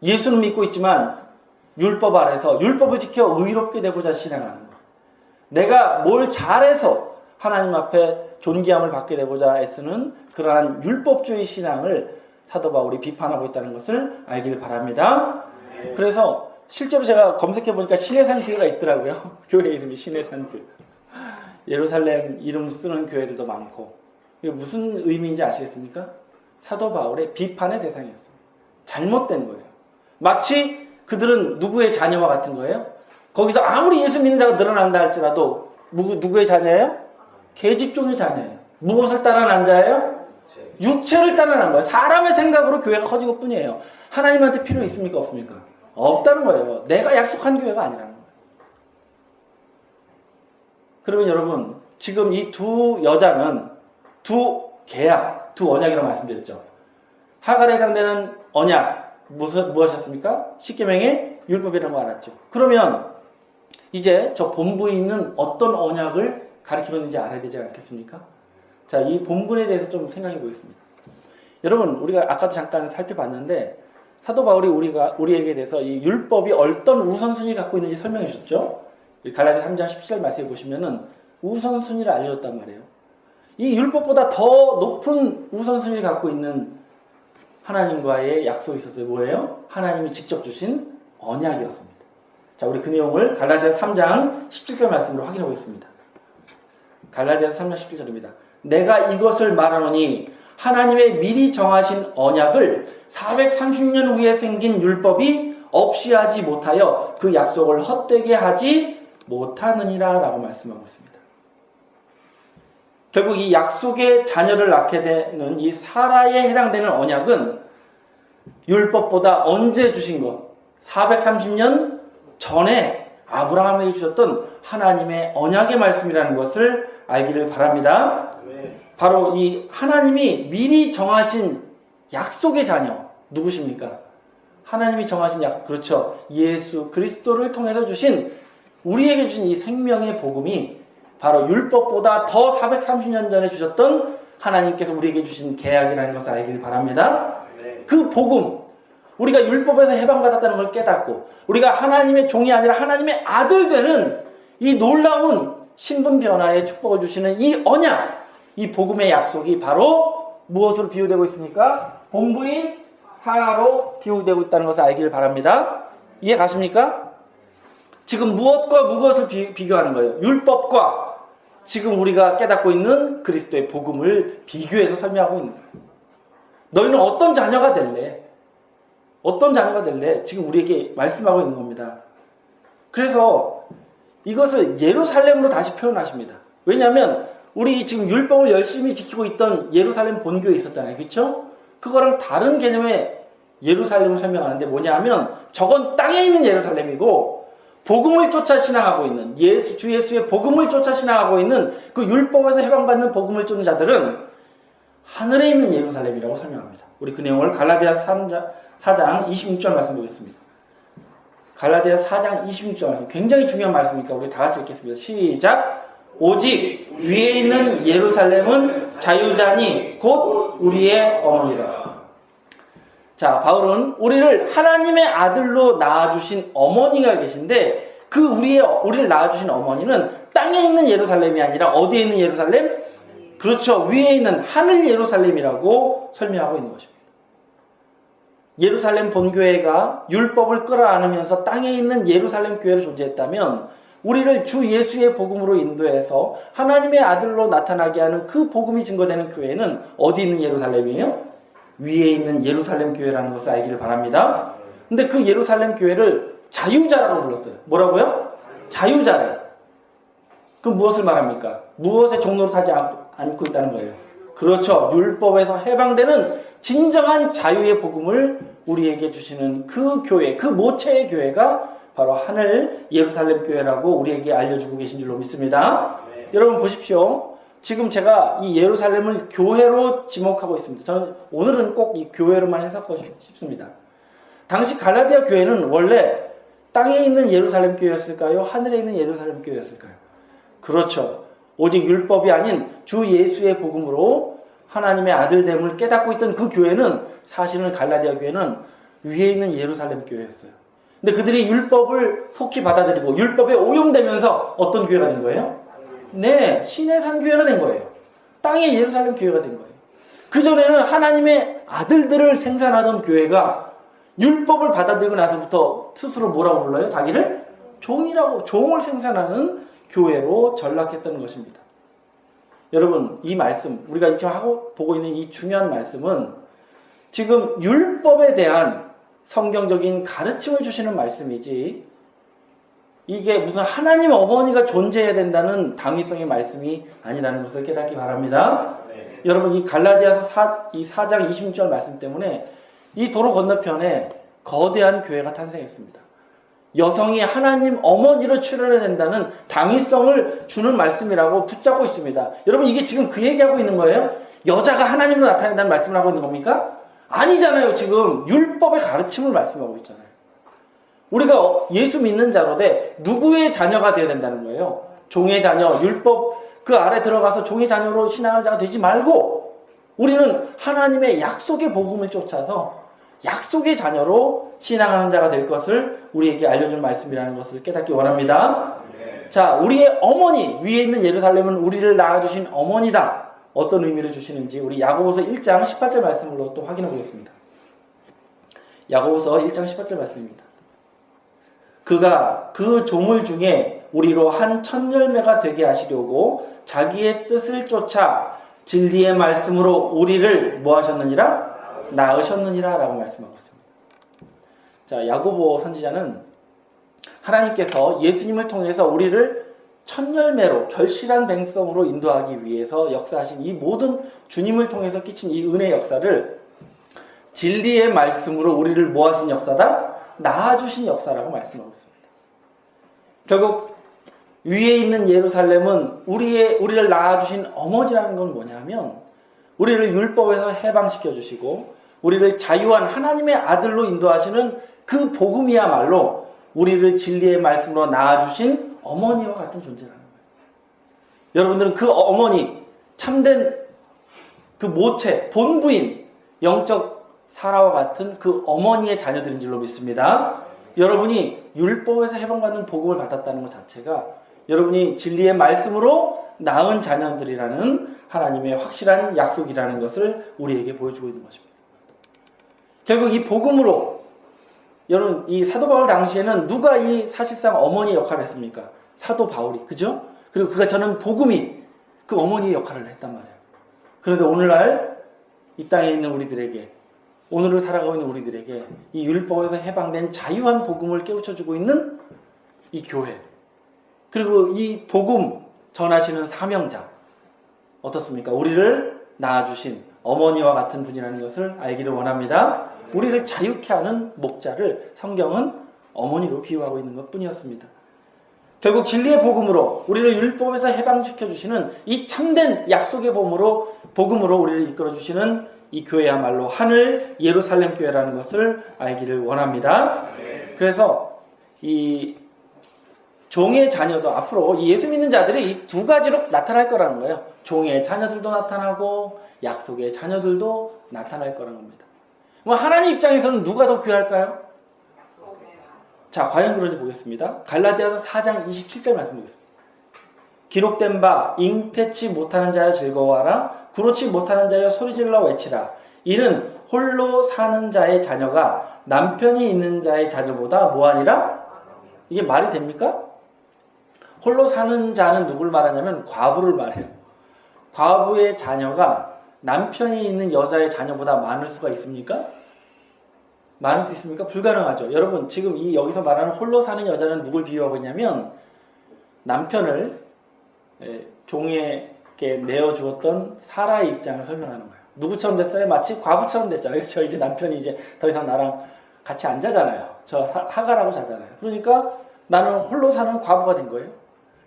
예수는 믿고 있지만 율법 아래서 율법을 지켜 의롭게 되고자 신앙하는 것. 내가 뭘 잘해서 하나님 앞에 존귀함을 받게 되고자 애쓰는 그러한 율법주의 신앙을 사도 바울이 비판하고 있다는 것을 알기를 바랍니다. 그래서 실제로 제가 검색해 보니까 시내산 교회가 있더라고요. 교회 이름이 시내산 교회. 예루살렘 이름 쓰는 교회들도 많고. 이게 무슨 의미인지 아시겠습니까? 사도 바울의 비판의 대상이었어요. 잘못된 거예요. 마치 그들은 누구의 자녀와 같은 거예요? 거기서 아무리 예수 믿는 자가 늘어난다 할지라도 누구의 자녀예요? 계집종의 자녀예요. 무엇을 따라난 자예요? 육체를 따라난 거예요. 사람의 생각으로 교회가 커진 것 뿐이에요. 하나님한테 필요 있습니까? 없습니까? 없다는 거예요. 내가 약속한 교회가 아니라는 거예요. 그러면 여러분, 지금 이 두 여자는 두 계약, 두 언약이라고 말씀드렸죠. 하갈에 해당되는 언약, 무엇이었습니까? 십계명의 율법이라는 거 알았죠. 그러면 이제 저 본부에 있는 어떤 언약을 가르치고 있는지 알아야 되지 않겠습니까? 자, 이 본문에 대해서 좀 생각해 보겠습니다. 여러분, 우리가 아까도 잠깐 살펴봤는데 사도 바울이 우리에게 대해서 이 율법이 어떤 우선순위를 갖고 있는지 설명해 주셨죠? 갈라디아 3장 17절 말씀해 보시면은 우선순위를 알려줬단 말이에요. 이 율법보다 더 높은 우선순위를 갖고 있는 하나님과의 약속이 있었어요. 뭐예요? 하나님이 직접 주신 언약이었습니다. 자, 우리 그 내용을 갈라디아 3장 17절 말씀으로 확인해 보겠습니다. 갈라디아 3장 17절입니다. 내가 이것을 말하노니 하나님의 미리 정하신 언약을 430년 후에 생긴 율법이 없이 하지 못하여 그 약속을 헛되게 하지 못하느니라 라고 말씀하고 있습니다. 결국 이 약속의 자녀를 낳게 되는 이 사라에 해당되는 언약은 율법보다 언제 주신 것? 430년 전에 아브라함에게 주셨던 하나님의 언약의 말씀이라는 것을 알기를 바랍니다. 바로 이 하나님이 미리 정하신 약속의 자녀 누구십니까? 하나님이 정하신 약속, 그렇죠. 예수 그리스도를 통해서 주신 우리에게 주신 이 생명의 복음이 바로 율법보다 더 430년 전에 주셨던 하나님께서 우리에게 주신 계약이라는 것을 알기를 바랍니다. 그 복음, 우리가 율법에서 해방받았다는 걸 깨닫고 우리가 하나님의 종이 아니라 하나님의 아들 되는 이 놀라운 신분 변화의 축복을 주시는 이 언약, 이 복음의 약속이 바로 무엇으로 비유되고 있습니까? 본부인 사라로 비유되고 있다는 것을 알기를 바랍니다. 이해 가십니까? 지금 무엇과 무엇을 비교하는 거예요? 율법과 지금 우리가 깨닫고 있는 그리스도의 복음을 비교해서 설명하고 있는 거예요. 너희는 어떤 자녀가 될래? 어떤 자녀가 될래? 지금 우리에게 말씀하고 있는 겁니다. 그래서 이것을 예루살렘으로 다시 표현하십니다. 왜냐하면 우리 지금 율법을 열심히 지키고 있던 예루살렘 본교에 있었잖아요. 그렇죠? 그거랑 다른 개념의 예루살렘을 설명하는데 뭐냐 하면 저건 땅에 있는 예루살렘이고 복음을 쫓아 신앙하고 있는 주 예수의 복음을 쫓아 신앙하고 있는 그 율법에서 해방받는 복음을 쫓는 자들은 하늘에 있는 예루살렘이라고 설명합니다. 우리 그 내용을 갈라디아 4장 26절 말씀 보겠습니다. 갈라디아 4장 26절 말씀 굉장히 중요한 말씀이니까 우리 다 같이 읽겠습니다. 시작! 오직 위에 있는 예루살렘은 자유자니 곧 우리의 어머니라. 자, 바울은 우리를 하나님의 아들로 낳아주신 어머니가 계신데 그 우리를 낳아주신 어머니는 땅에 있는 예루살렘이 아니라 어디에 있는 예루살렘? 그렇죠. 위에 있는 하늘 예루살렘이라고 설명하고 있는 것입니다. 예루살렘 본교회가 율법을 끌어안으면서 땅에 있는 예루살렘 교회로 존재했다면 우리를 주 예수의 복음으로 인도해서 하나님의 아들로 나타나게 하는 그 복음이 증거되는 교회는 어디 있는 예루살렘이에요? 위에 있는 예루살렘 교회라는 것을 알기를 바랍니다. 근데 그 예루살렘 교회를 자유자라고 불렀어요. 뭐라고요? 자유자래. 그럼 무엇을 말합니까? 무엇의 종로로 타지 않고 있다는 거예요. 그렇죠. 율법에서 해방되는 진정한 자유의 복음을 우리에게 주시는 그 교회, 그 모체의 교회가 바로 하늘 예루살렘 교회라고 우리에게 알려주고 계신 줄로 믿습니다. 네. 여러분 보십시오. 지금 제가 이 예루살렘을 교회로 지목하고 있습니다. 저는 오늘은 꼭 이 교회로만 해석하고 싶습니다. 당시 갈라디아 교회는 원래 땅에 있는 예루살렘 교회였을까요? 하늘에 있는 예루살렘 교회였을까요? 그렇죠. 오직 율법이 아닌 주 예수의 복음으로 하나님의 아들됨을 깨닫고 있던 그 교회는 사실은 갈라디아 교회는 위에 있는 예루살렘 교회였어요. 근데 그들이 율법을 속히 받아들이고 율법에 오용되면서 어떤 교회가 된 거예요? 네, 신의 산 교회가 된 거예요. 땅의 예루살렘 교회가 된 거예요. 그전에는 하나님의 아들들을 생산하던 교회가 율법을 받아들이고 나서부터 스스로 뭐라고 불러요? 자기를 종이라고, 종을 생산하는 교회로 전락했다는 것입니다. 여러분, 이 말씀, 우리가 지금 보고 있는 이 중요한 말씀은 지금 율법에 대한 성경적인 가르침을 주시는 말씀이지, 이게 무슨 하나님 어머니가 존재해야 된다는 당위성의 말씀이 아니라는 것을 깨닫기 바랍니다. 네. 여러분, 이 갈라디아서 이 4장 26절 말씀 때문에 이 도로 건너편에 거대한 교회가 탄생했습니다. 여성이 하나님 어머니로 출현해야 된다는 당위성을 주는 말씀이라고 붙잡고 있습니다. 여러분, 이게 지금 그 얘기하고 있는 거예요? 여자가 하나님으로 나타낸다는 말씀을 하고 있는 겁니까? 아니잖아요. 지금 율법의 가르침을 말씀하고 있잖아요. 우리가 예수 믿는 자로되 누구의 자녀가 되어야 된다는 거예요? 종의 자녀, 율법 그 아래 들어가서 종의 자녀로 신앙하는 자가 되지 말고 우리는 하나님의 약속의 복음을 쫓아서 약속의 자녀로 신앙하는 자가 될 것을 우리에게 알려준 말씀이라는 것을 깨닫기 원합니다. 자, 우리의 어머니, 위에 있는 예루살렘은 우리를 낳아주신 어머니다. 어떤 의미를 주시는지 우리 야고보서 1장 18절 말씀으로 또 확인해 보겠습니다. 야고보서 1장 18절 말씀입니다. 그가 그 조물 중에 우리로 한 첫 열매가 되게 하시려고 자기의 뜻을 쫓아 진리의 말씀으로 우리를 뭐 하셨느니라? 낳으셨느니라 라고 말씀하고 있습니다. 자, 야고보 선지자는 하나님께서 예수님을 통해서 우리를 첫 열매로 결실한 백성으로 인도하기 위해서 역사하신 이 모든 주님을 통해서 끼친 이 은혜의 역사를 진리의 말씀으로 우리를 뭐 하신 역사다? 낳아주신 역사라고 말씀하고 있습니다. 결국 위에 있는 예루살렘은 우리를 낳아주신 어머니라는 건 뭐냐면 우리를 율법에서 해방시켜 주시고 우리를 자유한 하나님의 아들로 인도하시는 그 복음이야말로 우리를 진리의 말씀으로 낳아주신 어머니와 같은 존재라는 거예요. 여러분들은 그 어머니, 참된 그 모체, 본부인 영적 사라와 같은 그 어머니의 자녀들인 줄로 믿습니다. 여러분이 율법에서 해방받는 복음을 받았다는 것 자체가 여러분이 진리의 말씀으로 낳은 자녀들이라는 하나님의 확실한 약속이라는 것을 우리에게 보여주고 있는 것입니다. 결국 이 복음으로 여러분 이 사도 바울 당시에는 누가 이 사실상 어머니의 역할을 했습니까? 사도 바울이, 그죠? 그리고 그가 저는 복음이 그 어머니의 역할을 했단 말이에요. 그런데 오늘날 이 땅에 있는 우리들에게, 오늘을 살아가고 있는 우리들에게 이 율법에서 해방된 자유한 복음을 깨우쳐주고 있는 이 교회, 그리고 이 복음 전하시는 사명자 어떻습니까? 우리를 낳아주신 어머니와 같은 분이라는 것을 알기를 원합니다. 우리를 자유케 하는 목자를 성경은 어머니로 비유하고 있는 것뿐이었습니다. 결국 진리의 복음으로 우리를 율법에서 해방시켜주시는 이 참된 약속의 복음으로 우리를 이끌어주시는 이 교회야말로 하늘 예루살렘 교회라는 것을 알기를 원합니다. 그래서 이 종의 자녀도 앞으로 예수 믿는 자들이 이 두 가지로 나타날 거라는 거예요. 종의 자녀들도 나타나고 약속의 자녀들도 나타날 거라는 겁니다. 뭐 하나님 입장에서는 누가 더 귀할까요? 자, 과연 그런지 보겠습니다. 갈라디아서 4장 27절 말씀 보겠습니다. 기록된 바 잉태치 못하는 자여 즐거워하라. 구로치 못하는 자여 소리질러 외치라. 이는 홀로 사는 자의 자녀가 남편이 있는 자의 자녀보다 뭐하니라? 이게 말이 됩니까? 홀로 사는 자는 누굴 말하냐면 과부를 말해요. 과부의 자녀가 남편이 있는 여자의 자녀보다 많을 수가 있습니까? 많을 수 있습니까? 불가능하죠. 여러분, 지금 이 여기서 말하는 홀로 사는 여자는 누굴 비유하고 있냐면 남편을 종에게 내어주었던 사라의 입장을 설명하는 거예요. 누구처럼 됐어요? 마치 과부처럼 됐잖아요. 그렇죠? 이제 남편이 이제 더 이상 나랑 같이 안 자잖아요. 저 하가라고 자잖아요. 그러니까 나는 홀로 사는 과부가 된 거예요.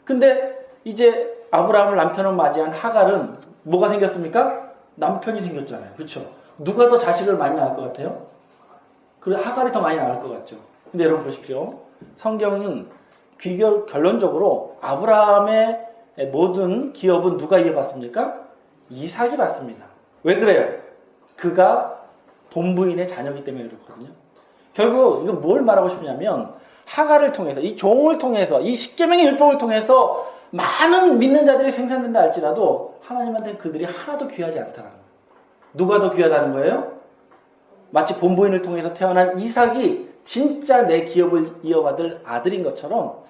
근데 이제 아브라함을 남편으로 맞이한 하갈은 뭐가 생겼습니까? 남편이 생겼잖아요. 그렇죠? 누가 더 자식을 많이 낳을 것 같아요? 그래, 하갈이 더 많이 낳을 것 같죠. 근데 여러분 보십시오. 성경은 결론적으로 아브라함의 모든 기업은 누가 이어받습니까? 이삭이 받습니다. 왜 그래요? 그가 본부인의 자녀이기 때문에 그렇거든요. 결국 이건 뭘 말하고 싶냐면 하갈을 통해서, 이 종을 통해서, 이 십계명의 율법을 통해서 많은 믿는 자들이 생산된다 할지라도 하나님한테는 그들이 하나도 귀하지 않다는 거예요. 누가 더 귀하다는 거예요? 마치 본부인을 통해서 태어난 이삭이 진짜 내 기업을 이어받을 아들인 것처럼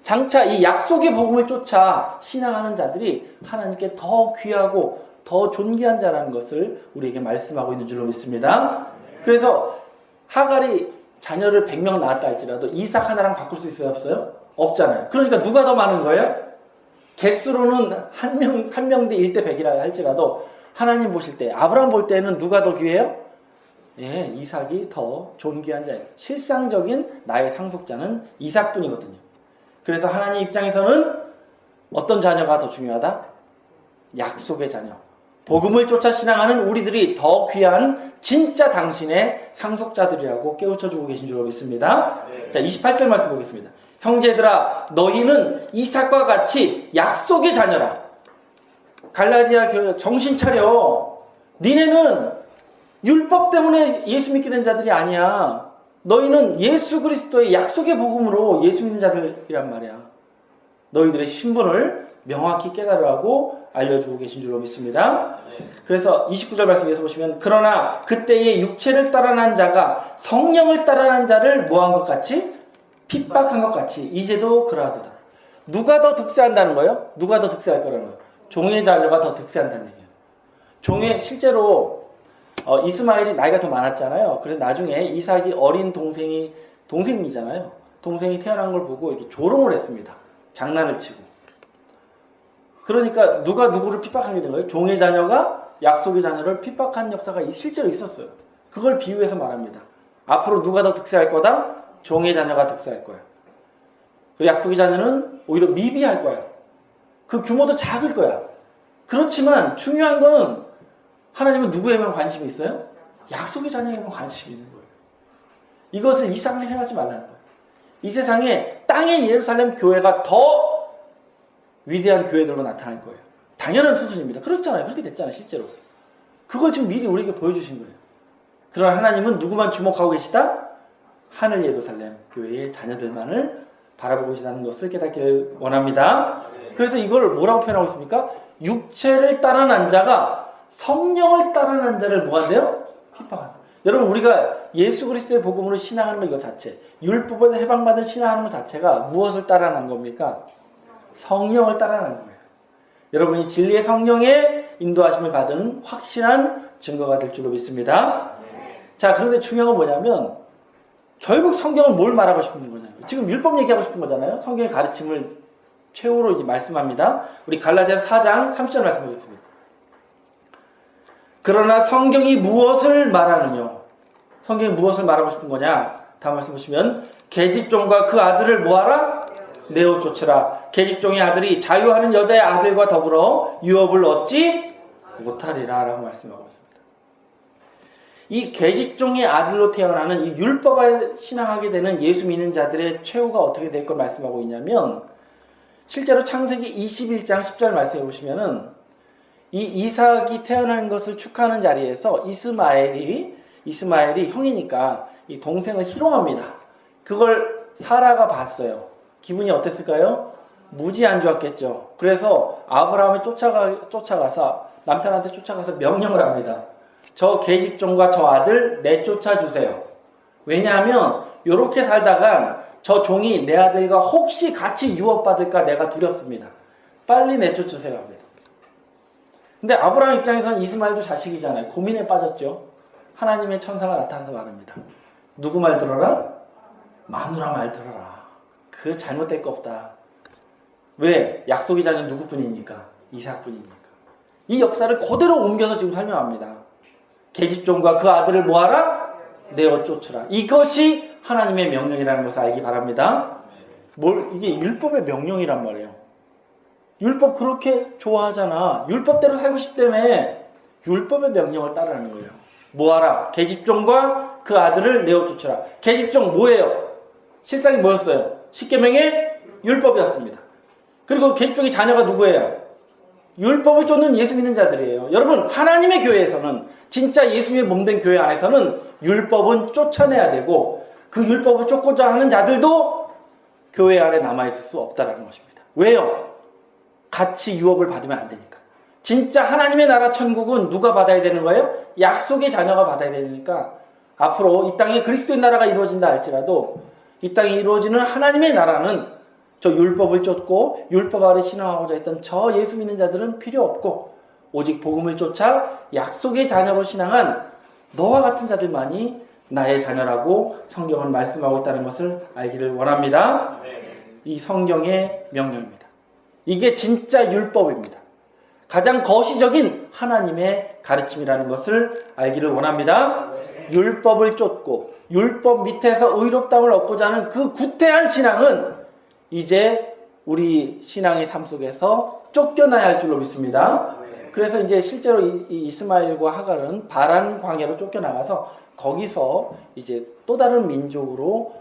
장차 이 약속의 복음을 쫓아 신앙하는 자들이 하나님께 더 귀하고 더 존귀한 자라는 것을 우리에게 말씀하고 있는 줄로 믿습니다. 그래서 하갈이 자녀를 100명 낳았다 할지라도 이삭 하나랑 바꿀 수 있어요? 없어요? 없잖아요. 그러니까 누가 더 많은 거예요? 개수로는 한 명 대 1대 100이라 할지라도 하나님 보실 때, 아브라함 볼 때는 누가 더 귀해요? 예, 이삭이 더 존귀한 자예요. 실상적인 나의 상속자는 이삭뿐이거든요. 그래서 하나님 입장에서는 어떤 자녀가 더 중요하다? 약속의 자녀. 복음을 쫓아 신앙하는 우리들이 더 귀한 진짜 당신의 상속자들이라고 깨우쳐주고 계신 줄 믿습니다. 자, 28절 말씀 보겠습니다. 형제들아, 너희는 이삭과 같이 약속의 자녀라. 갈라디아 교회 정신 차려. 니네는 율법 때문에 예수 믿게 된 자들이 아니야. 너희는 예수 그리스도의 약속의 복음으로 예수 믿는 자들이란 말이야. 너희들의 신분을 명확히 깨달으라고 알려주고 계신 줄로 믿습니다. 그래서 29절 말씀에서 보시면 그러나 그때의 육체를 따라난 자가 성령을 따라난 자를 뭐한 것 같이? 핍박한 것 같이 이제도 그러하도다. 누가 더 득세한다는 거예요? 누가 더 득세할 거라는 거예요? 종의 자녀가 더 득세한다는 얘기예요. 실제로 이스마엘이 나이가 더 많았잖아요. 그래서 나중에 이삭이 어린 동생이잖아요. 동생이 태어난 걸 보고 이렇게 조롱을 했습니다. 장난을 치고. 그러니까 누가 누구를 핍박하게 된 거예요? 종의 자녀가 약속의 자녀를 핍박한 역사가 실제로 있었어요. 그걸 비유해서 말합니다. 앞으로 누가 더 득세할 거다? 종의 자녀가 득세할 거야. 그 약속의 자녀는 오히려 미비할 거야. 그 규모도 작을 거야. 그렇지만 중요한 건 하나님은 누구에만 관심이 있어요? 약속의 자녀에만 관심이 있는 거예요. 이것을 이상하게 생각하지 말라는 거예요. 이 세상에 땅의 예루살렘 교회가 더 위대한 교회들로 나타날 거예요. 당연한 수순입니다. 그렇잖아요. 그렇게 됐잖아요. 실제로. 그걸 지금 미리 우리에게 보여주신 거예요. 그러나 하나님은 누구만 주목하고 계시다? 하늘 예루살렘 교회의 자녀들만을 바라보고 계시다는 것을 깨닫기를 원합니다. 그래서 이걸 뭐라고 표현하고 있습니까? 육체를 따라난 자가 성령을 따라난 자를 뭐한대요? 핍박한다. 여러분, 우리가 예수 그리스도의 복음으로 신앙하는 것 이거 자체, 율법에서 해방받은 신앙하는 것 자체가 무엇을 따라난 겁니까? 성령을 따라난 거예요. 여러분이 진리의 성령의 인도하심을 받은 확실한 증거가 될 줄로 믿습니다. 자, 그런데 중요한 건 뭐냐면 결국 성경은 뭘 말하고 싶은 거냐면 지금 율법 얘기하고 싶은 거잖아요. 성경의 가르침을 최후로 이제 말씀합니다. 우리 갈라디아서 4장 30절 말씀 보겠습니다. 그러나 성경이 무엇을 말하느냐? 성경이 무엇을 말하고 싶은 거냐? 다음 말씀 보시면 계집종과 그 아들을 뭐하라? 내어 쫓으라. 계집종의 아들이 자유하는 여자의 아들과 더불어 유업을 얻지 못하리라 라고 말씀하고 있습니다. 이 계집종의 아들로 태어나는 이 율법을 신앙하게 되는 예수 믿는 자들의 최후가 어떻게 될 걸 말씀하고 있냐면 실제로 창세기 21장 10절 말씀해 보시면은 이 이삭이 태어난 것을 축하하는 자리에서 이스마엘이 형이니까 이 동생을 희롱합니다. 그걸 사라가 봤어요. 기분이 어땠을까요? 무지 안 좋았겠죠. 그래서 아브라함이 쫓아가서 남편한테 쫓아가서 명령을 합니다. 저 계집종과 저 아들 내쫓아 주세요. 왜냐하면 이렇게 살다간 저 종이 내 아들과 혹시 같이 유업받을까 내가 두렵습니다. 빨리 내쫓으세요 합니다. 근데 아브라함 입장에서는 이스마엘도 자식이잖아요. 고민에 빠졌죠. 하나님의 천사가 나타나서 말합니다. 누구 말 들어라? 마누라 말 들어라. 그 잘못될 거 없다. 왜? 약속의 자는 누구뿐입니까? 이삭뿐입니까? 이 역사를 그대로 옮겨서 지금 설명합니다. 계집종과 그 아들을 뭐하라? 내어 쫓으라. 이것이 하나님의 명령이라는 것을 알기 바랍니다. 이게 율법의 명령이란 말이에요. 율법 그렇게 좋아하잖아. 율법대로 살고 싶다며 율법의 명령을 따르는 거예요. 뭐하라? 계집종과 그 아들을 내어 쫓으라. 계집종 뭐예요? 실상이 뭐였어요? 십계명의 율법이었습니다. 그리고 계집종의 자녀가 누구예요? 율법을 쫓는 예수 믿는 자들이에요. 여러분, 하나님의 교회에서는, 진짜 예수님의 몸된 교회 안에서는 율법은 쫓아내야 되고, 그 율법을 쫓고자 하는 자들도 교회 안에 남아있을 수 없다는 것입니다. 왜요? 같이 유업을 받으면 안 되니까. 진짜 하나님의 나라 천국은 누가 받아야 되는 거예요? 약속의 자녀가 받아야 되니까, 앞으로 이 땅에 그리스도의 나라가 이루어진다 할지라도 이 땅에 이루어지는 하나님의 나라는 저 율법을 쫓고 율법 아래 신앙하고자 했던 저 예수 믿는 자들은 필요 없고, 오직 복음을 쫓아 약속의 자녀로 신앙한 너와 같은 자들만이 나의 자녀라고 성경은 말씀하고 있다는 것을 알기를 원합니다. 이 성경의 명령입니다. 이게 진짜 율법입니다. 가장 거시적인 하나님의 가르침이라는 것을 알기를 원합니다. 율법을 쫓고 율법 밑에서 의롭다움을 얻고자 하는 그 구태한 신앙은 이제 우리 신앙의 삶 속에서 쫓겨나야 할 줄로 믿습니다. 그래서 이제 실제로 이 이스마엘과 하갈은 바란 광야로 쫓겨나가서 거기서 이제 또 다른 민족으로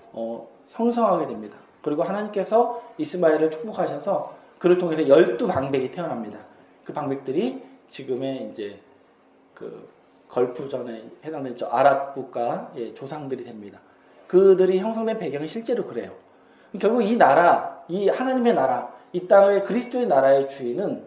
형성하게 됩니다. 그리고 하나님께서 이스마엘을 축복하셔서 그를 통해서 12방백이 태어납니다. 그 방백들이 지금의 이제 그 걸프전에 해당되는 저 아랍 국가의 조상들이 됩니다. 그들이 형성된 배경이 실제로 그래요. 결국 이 나라, 이 하나님의 나라, 이 땅의 그리스도의 나라의 주인은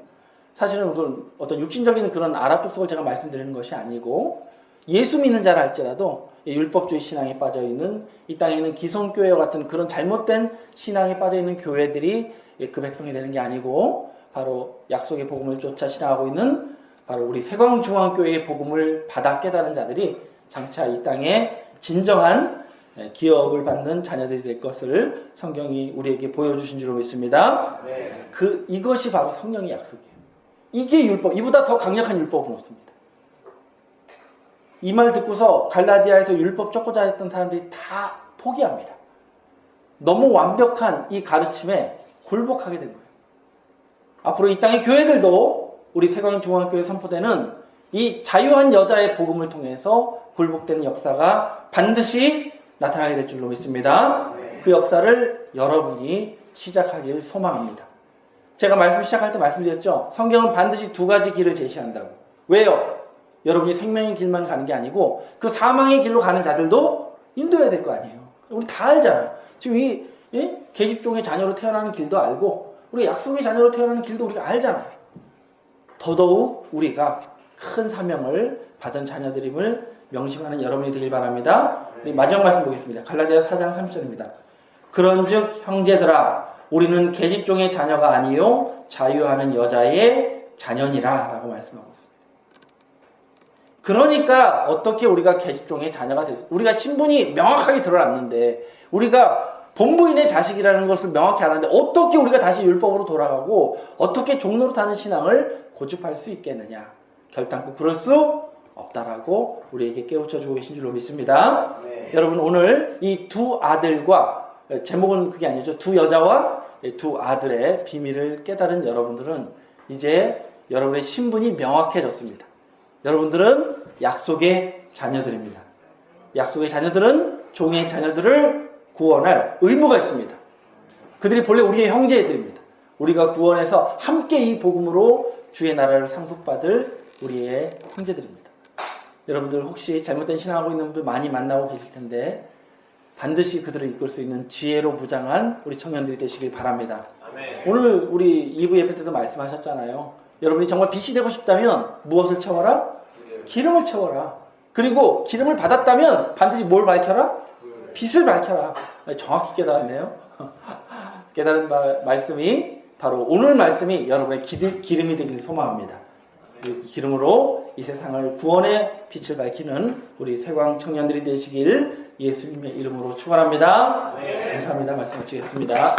사실은 그건 어떤 육신적인 그런 아랍 족속을 제가 말씀드리는 것이 아니고, 예수 믿는 자라 할지라도 율법주의 신앙에 빠져있는, 이 땅에 있는 기성교회와 같은 그런 잘못된 신앙에 빠져있는 교회들이 그 백성이 되는 게 아니고, 바로 약속의 복음을 쫓아 신앙하고 있는 바로 우리 세광중앙교회의 복음을 받아 깨달은 자들이 장차 이 땅에 진정한 기업을 받는 자녀들이 될 것을 성경이 우리에게 보여주신 줄로 믿습니다. 이것이 바로 성령의 약속이에요. 이게 율법, 이보다 더 강력한 율법은 없습니다. 이 말 듣고서 갈라디아에서 율법 쫓고자 했던 사람들이 다 포기합니다. 너무 완벽한 이 가르침에 굴복하게 된 거예요. 앞으로 이 땅의 교회들도 우리 세광중앙교회 선포되는 이 자유한 여자의 복음을 통해서 굴복되는 역사가 반드시 나타나게 될 줄로 믿습니다. 그 역사를 여러분이 시작하길 소망합니다. 제가 말씀 시작할 때 말씀드렸죠. 성경은 반드시 두 가지 길을 제시한다고. 왜요? 여러분이 생명의 길만 가는 게 아니고 그 사망의 길로 가는 자들도 인도해야 될 거 아니에요. 우리 다 알잖아요. 지금 이 계집종의 자녀로 태어나는 길도 알고 우리 약속의 자녀로 태어나는 길도 우리가 알잖아요. 더더욱 우리가 큰 사명을 받은 자녀들임을 명심하는 여러분이 되길 바랍니다. 마지막 말씀 보겠습니다. 갈라디아 4장 30절입니다. 그런즉 형제들아, 우리는 계집종의 자녀가 아니요 자유하는 여자의 자녀니라 라고 말씀하고 있습니다. 그러니까 어떻게 우리가 계집종의 자녀가 됐어요? 우리가 신분이 명확하게 드러났는데, 우리가 본부인의 자식이라는 것을 명확히 알았는데 어떻게 우리가 다시 율법으로 돌아가고 어떻게 종로로 타는 신앙을 고집할 수 있겠느냐? 결단코 그럴 수 없다라고 우리에게 깨우쳐주고 계신 줄로 믿습니다. 여러분, 오늘 이 두 아들과, 제목은 그게 아니죠, 두 여자와 두 아들의 비밀을 깨달은 여러분들은 이제 여러분의 신분이 명확해졌습니다. 여러분들은 약속의 자녀들입니다. 약속의 자녀들은 종의 자녀들을 구원할 의무가 있습니다. 그들이 본래 우리의 형제들입니다. 우리가 구원해서 함께 이 복음으로 주의 나라를 상속받을 우리의 형제들입니다. 여러분들 혹시 잘못된 신앙하고 있는 분들 많이 만나고 계실 텐데 반드시 그들을 이끌 수 있는 지혜로 무장한 우리 청년들이 되시길 바랍니다. 아멘. 오늘 우리 2부 예배 때도 말씀하셨잖아요. 여러분이 정말 빛이 되고 싶다면 무엇을 채워라? 기름을 채워라. 그리고 기름을 받았다면 반드시 뭘 밝혀라? 빛을 밝혀라. 정확히 깨달았네요. 깨달은 말씀이 바로 오늘 말씀이 여러분의 기름이 되길 소망합니다. 이 기름으로 이 세상을 구원의 빛을 밝히는 우리 세광 청년들이 되시길 예수님의 이름으로 축원합니다. 감사합니다. 말씀 마치겠습니다.